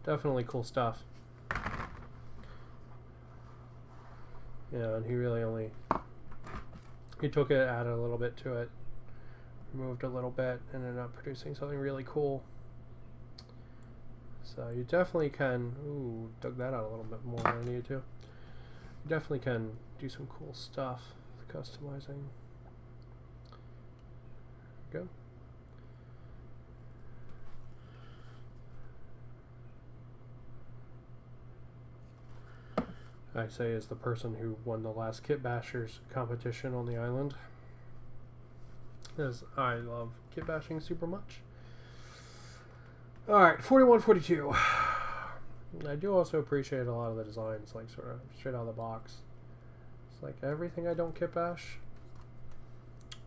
Definitely cool stuff. Yeah, and he really only took it, added a little bit to it, removed a little bit, and ended up producing something really cool. So you definitely can, ooh, dug that out a little bit more than I needed to. You definitely can do some cool stuff with customizing. Go. I say as the person who won the last Kit Bashers competition on the island, as I love kit bashing super much. Alright, 41, 42. I do also appreciate a lot of the designs, like sort of straight out of the box. It's like everything I don't kit bash,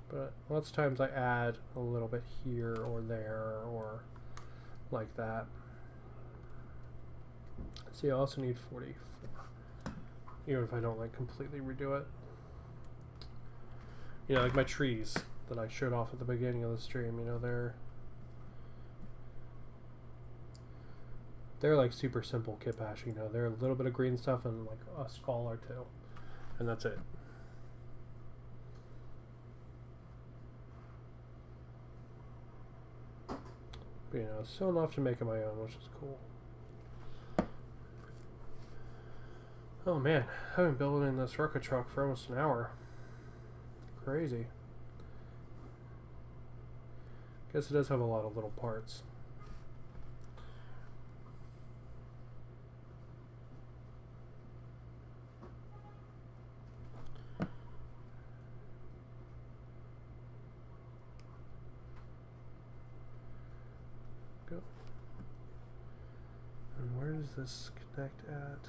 but lots of times I add a little bit here or there or like that. See, I also need 44, even if I don't like completely redo it. You know, like my trees that I showed off at the beginning of the stream, you know, they're like super simple kit bashing, you know. They're a little bit of green stuff and like a skull or two, and that's it. But, you know, still enough to make it my own, which is cool. Oh man, I've been building this rocket truck for almost an hour. Crazy. Guess it does have a lot of little parts. Go. And where does this connect at?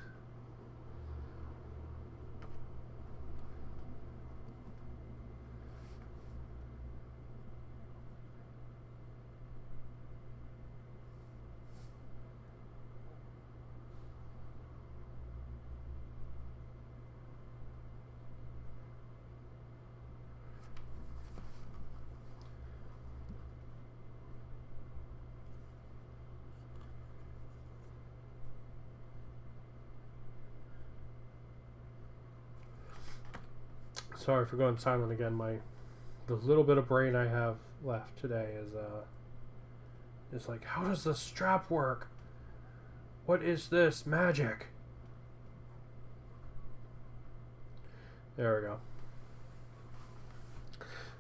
Sorry for going silent again. The little bit of brain I have left today is like, how does the strap work? What is this magic? There we go.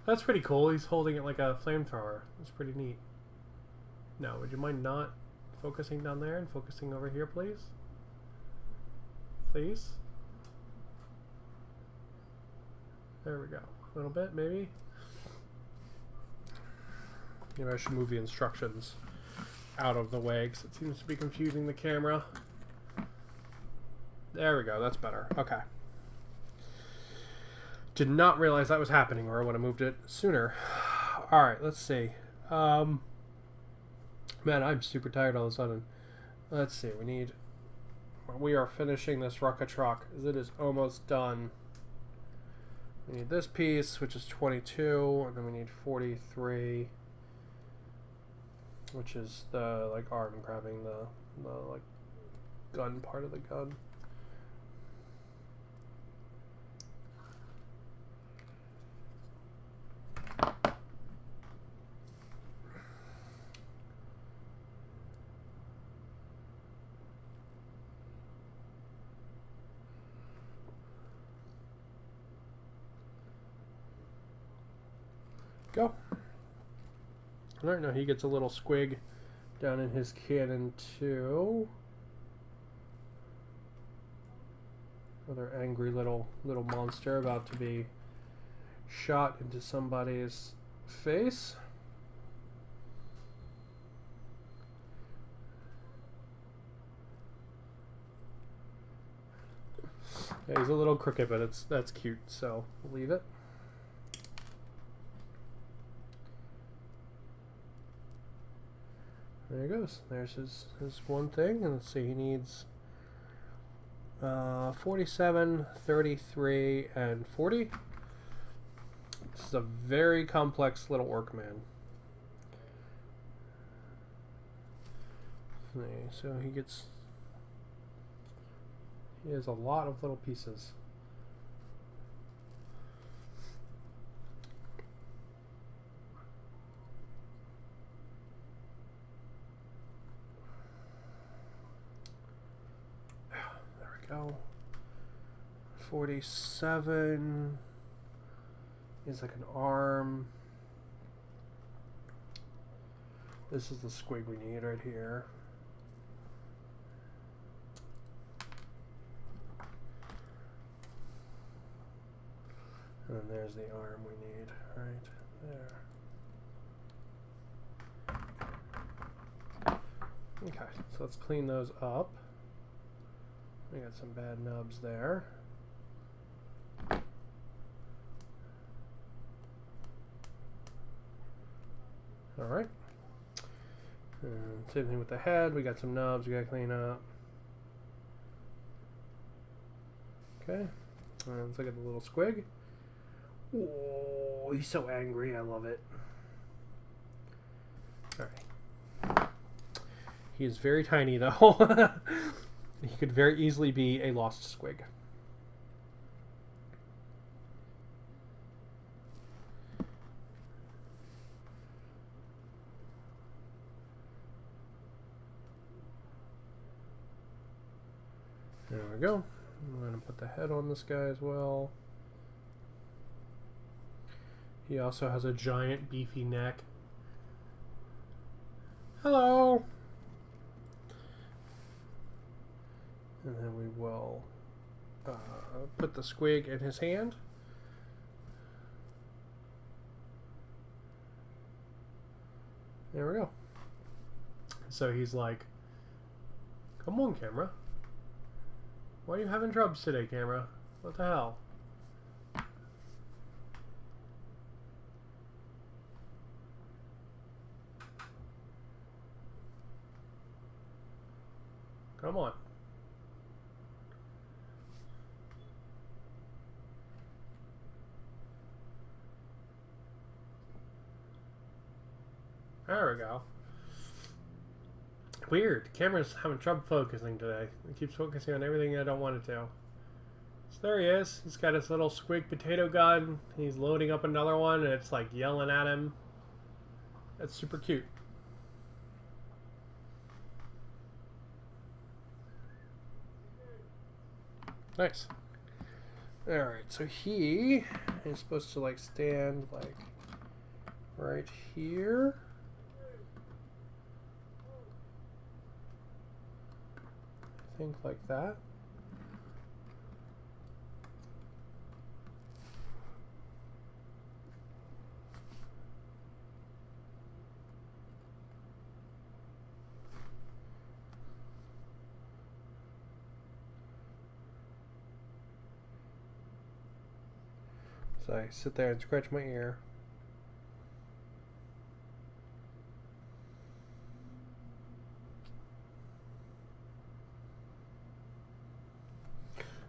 That's pretty cool. He's holding it like a flamethrower. That's pretty neat. Now, would you mind not focusing down there and focusing over here, please? Please? There we go. A little bit, maybe? Maybe I should move the instructions out of the way because it seems to be confusing the camera. There we go. That's better. Okay. Did not realize that was happening, or I would have moved it sooner. Alright, let's see. Man, I'm super tired all of a sudden. Let's see. We are finishing this rocket truck as it is almost done. We need this piece, which is 22, and then we need 43, which is the like arm grabbing the like gun part of the gun. Go. Alright, now he gets a little squig down in his cannon too. Another angry little monster about to be shot into somebody's face. Yeah, he's a little crooked, but that's cute, so we'll leave it. There he goes. There's his one thing. And let's see, he needs 47, 33, and 40. This is a very complex little orc man. So he has a lot of little pieces. Go. 47 is like an arm. This is the squig we need right here. And then there's the arm we need right there. Okay, so let's clean those up. We got some bad nubs there. Alright. Same thing with the head. We got some nubs we gotta clean up. Okay. And let's look at the little squig. Oh, he's so angry. I love it. Alright. He is very tiny though. He could very easily be a lost squig. There we go. I'm going to put the head on this guy as well. He also has a giant beefy neck. Hello. And then we will put the squig in his hand. There we go. So he's like, come on, camera. Why are you having troubles today, camera? What the hell? Come on. There we go. Weird. The camera's having trouble focusing today. It keeps focusing on everything I don't want it to. So there he is. He's got his little squig potato gun. He's loading up another one, and it's like yelling at him. That's super cute. Nice. Alright, so he is supposed to like stand like right here. I think like that. So I sit there and scratch my ear.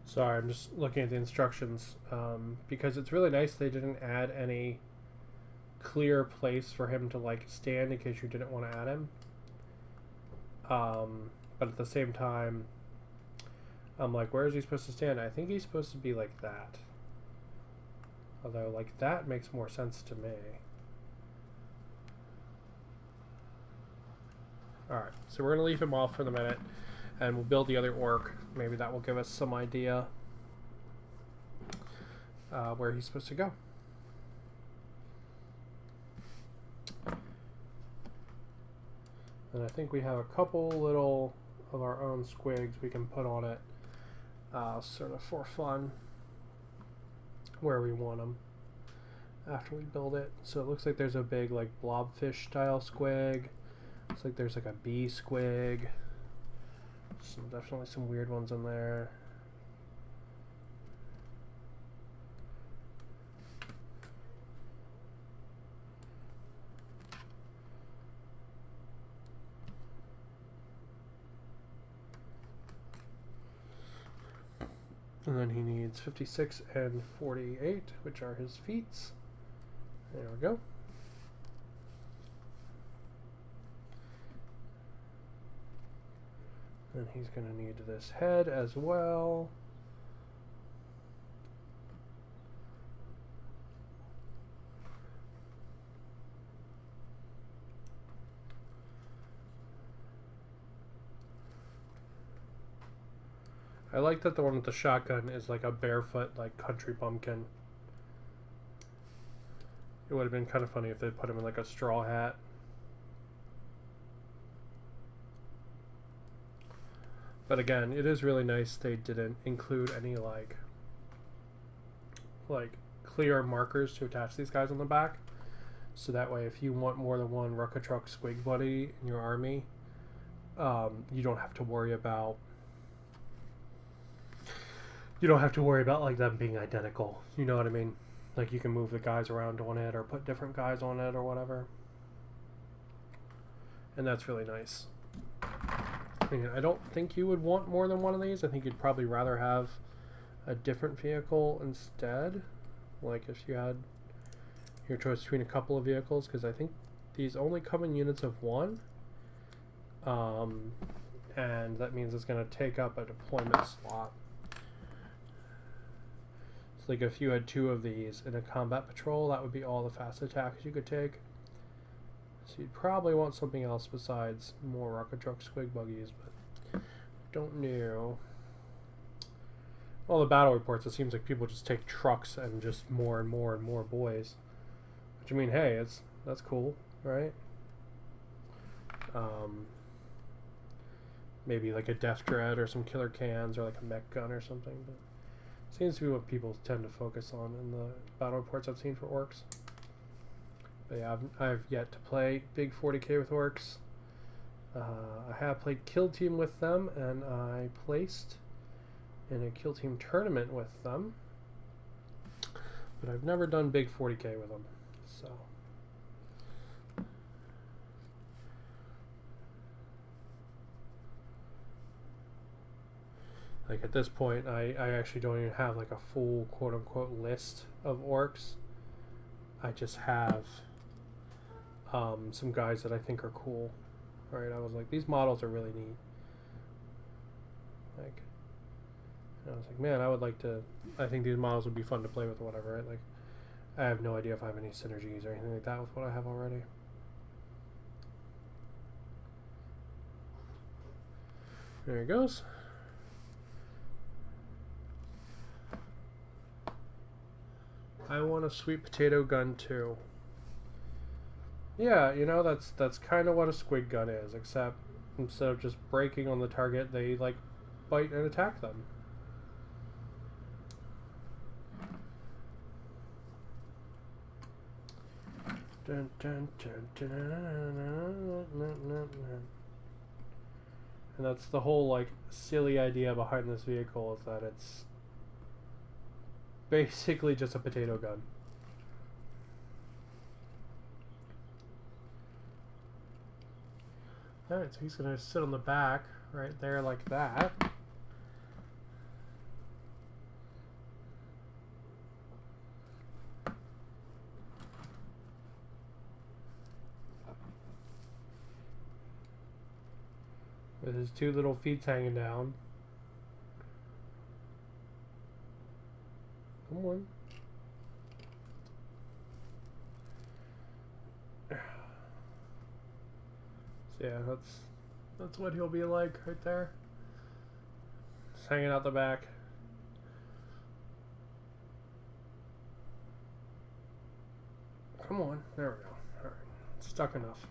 Sorry, I'm just looking at the instructions because it's really nice they didn't add any clear place for him to like stand in case you didn't want to add him. But at the same time, I'm like, where is he supposed to stand? I think he's supposed to be like that. Although, like, that makes more sense to me. Alright, so we're going to leave him off for the minute, and we'll build the other orc. Maybe that will give us some idea where he's supposed to go. And I think we have a couple little of our own squigs we can put on it, sort of for fun, where we want them after we build it. So it looks like there's a big like blobfish style squig. Looks like there's like a bee squig. Definitely some weird ones in there. And then he needs 56 and 48, which are his feats. There we go. And he's going to need this head as well. I like that the one with the shotgun is like a barefoot, like country bumpkin. It would have been kind of funny if they put him in like a straw hat. But again, it is really nice they didn't include any like clear markers to attach these guys on the back. So that way if you want more than one Ruckatruck Squig Buddy in your army, you don't have to worry about like them being identical. You know what I mean? Like you can move the guys around on it or put different guys on it or whatever. And that's really nice. I don't think you would want more than one of these. I think you'd probably rather have a different vehicle instead. Like if you had your choice between a couple of vehicles, because I think these only come in units of one. And that means it's going to take up a deployment slot. Like if you had two of these in a combat patrol, that would be all the fast attacks you could take. So you'd probably want something else besides more Ruckatruck Squig Buggies, but don't know. All the battle reports, it seems like people just take trucks and just more and more and more boys. Which I mean, hey, that's cool, right? Maybe like a Death Dread or some killer cans or like a mech gun or something. But seems to be what people tend to focus on in the battle reports I've seen for orcs. But yeah, I've yet to play big 40k with orcs. I have played Kill Team with them, and I placed in a Kill Team tournament with them. But I've never done big 40k with them. So... like at this point, I actually don't even have like a full quote-unquote list of orcs. I just have some guys that I think are cool. Right? I was like, these models are really neat. Like, I was like, man, I would like to. I think these models would be fun to play with or whatever. Right? Like, I have no idea if I have any synergies or anything like that with what I have already. There it goes. I want a sweet potato gun too. Yeah, you know, that's kind of what a squid gun is, except instead of just breaking on the target, they like bite and attack them. Dun, dun, dun, dun, dun, dun, dun. And that's the whole like silly idea behind this vehicle, is that it's basically just a potato gun. Alright, so he's going to sit on the back right there like that. With his two little feet hanging down. Come on. So yeah, that's what he'll be like right there. Just hanging out the back. Come on. There we go. Alright. Stuck enough.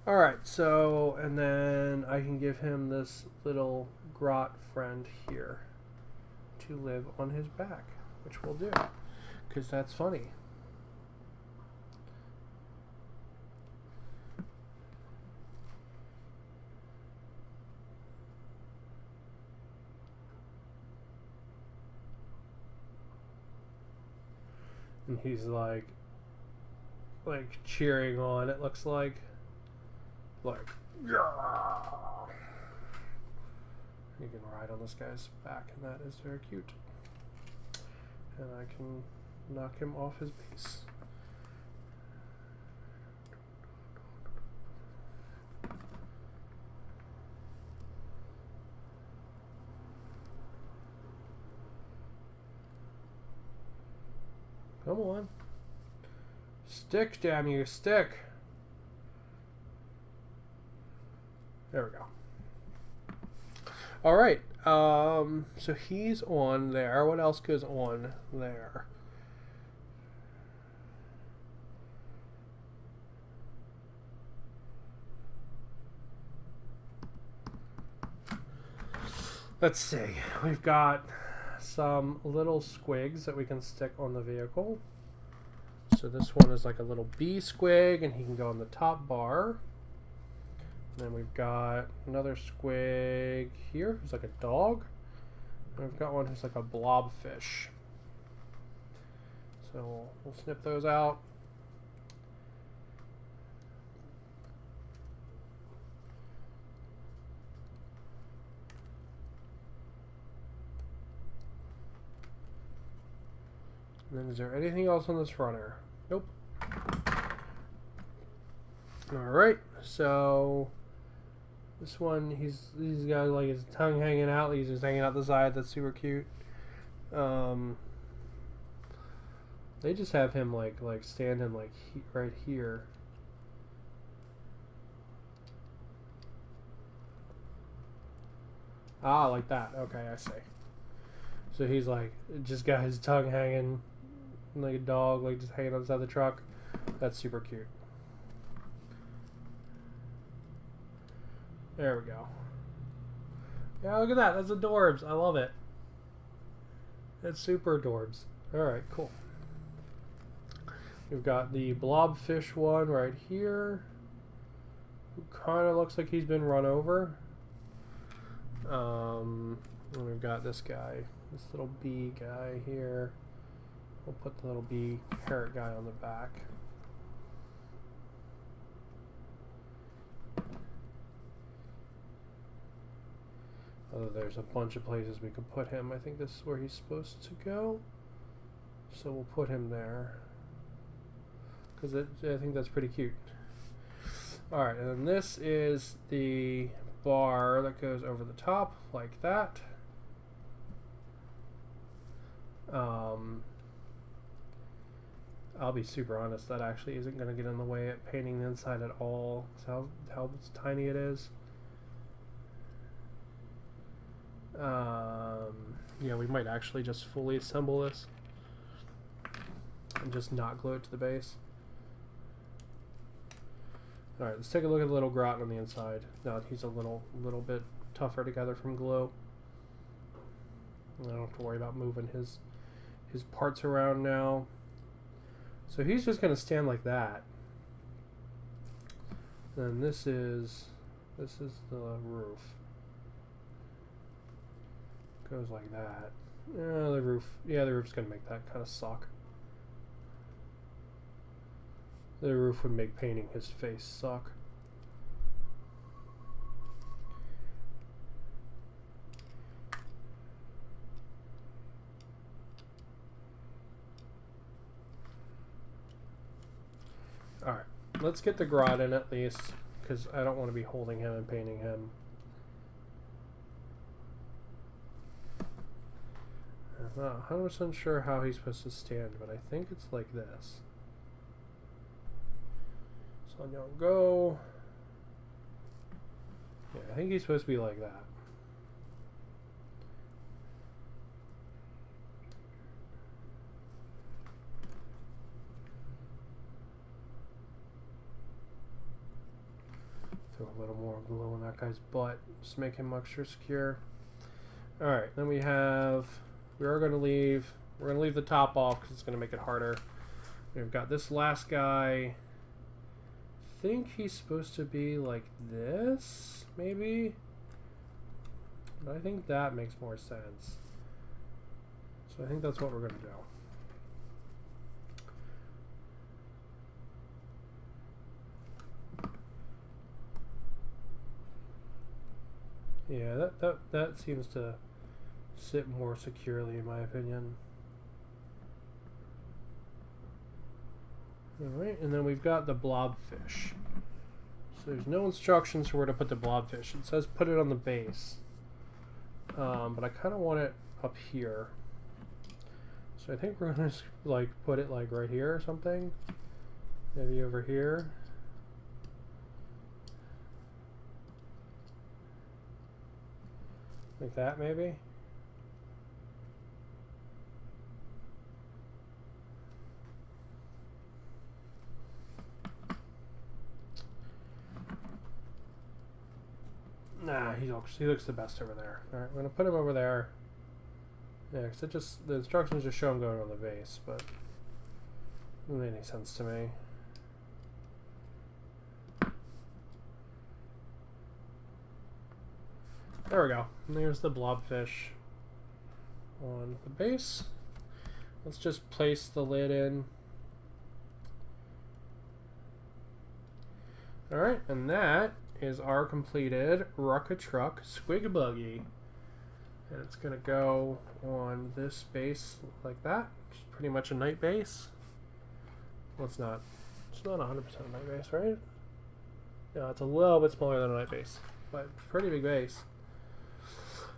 Alright, so, and then I can give him this little grot friend here to live on his back, which we'll do, because that's funny. And he's like cheering on, it looks like yeah. You can ride on this guy's back, and that is very cute. And I can knock him off his base. Come on. Stick, damn you, stick. There we go. Alright, so he's on there. What else goes on there? Let's see. We've got some little squigs that we can stick on the vehicle. So this one is like a little bee squig, and he can go on the top bar. And then we've got another squig here who's like a dog. And we've got one who's like a blobfish. So we'll snip those out. And then is there anything else on this runner? Nope. Alright, so this one, he's got like his tongue hanging out, he's just hanging out the side, that's super cute. They just have him like standing like right here. Ah, like that. Okay, I see. So he's like just got his tongue hanging like a dog, like just hanging on the side of the truck. That's super cute. There we go. Yeah, look at that. That's adorbs. I love it. It's super adorbs. Alright, cool. We've got the blobfish one right here, who kind of looks like he's been run over. And we've got this guy, this little bee guy here. We'll put the little bee parrot guy on the back. Although there's a bunch of places we could put him. I think this is where he's supposed to go. So we'll put him there. Because I think that's pretty cute. Alright, and then this is the bar that goes over the top, like that. I'll be super honest, that actually isn't going to get in the way at painting the inside at all. So how tiny it is. Yeah, we might actually just fully assemble this and just not glue it to the base. Alright, let's take a look at the little grot on the inside. Now he's a little bit tougher to gather from glue. I don't have to worry about moving his parts around now. So he's just going to stand like that. Then this is the roof. Goes like that. The roof's going to make that kind of suck. The roof would make painting his face suck. Alright, let's get the grot in at least, because I don't want to be holding him and painting him. I'm not 100% sure how he's supposed to stand, but I think it's like this. So on y'all go. Yeah, I think he's supposed to be like that. Throw a little more glue on that guy's butt, just make him extra secure. Alright, then we are going to leave, we're going to leave the top off because it's going to make it harder. We've got this last guy. I think he's supposed to be like this, maybe? But I think that makes more sense. So I think that's what we're going to do. Yeah, that seems to sit more securely in my opinion. Alright, and then we've got the blobfish. So there's no instructions for where to put the blobfish. It says put it on the base. But I kind of want it up here. So I think we're going to like put it like right here or something. Maybe over here. Like that, maybe? Nah, he looks the best over there. Alright, we're going to put him over there. Yeah, because the instructions just show him going on the base, but it doesn't make any sense to me. There we go. And there's the blobfish on the base. Let's just place the lid in. Alright, and that is our completed Rocket Truck Squig Buggy. And it's going to go on this base like that. It's pretty much a night base. Well, it's not 100% a night base, right? No, it's a little bit smaller than a night base, but pretty big base.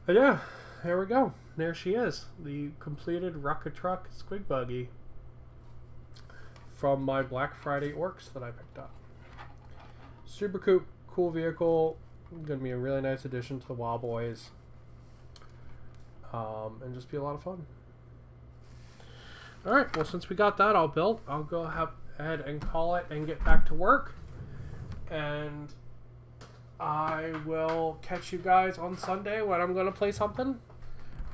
But yeah, there we go. There she is, the completed Rocket Truck Squig Buggy from my Black Friday orks that I picked up. Super cool vehicle. Going to be a really nice addition to the Wild Boys, and just be a lot of fun. All right. Well, since we got that all built, I'll go ahead and call it and get back to work. And I will catch you guys on Sunday when I'm going to play something.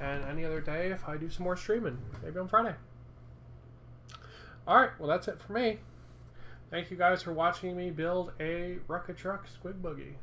And any other day if I do some more streaming. Maybe on Friday. Alright, well that's it for me. Thank you guys for watching me build a Rucka Truck Squig Boogie.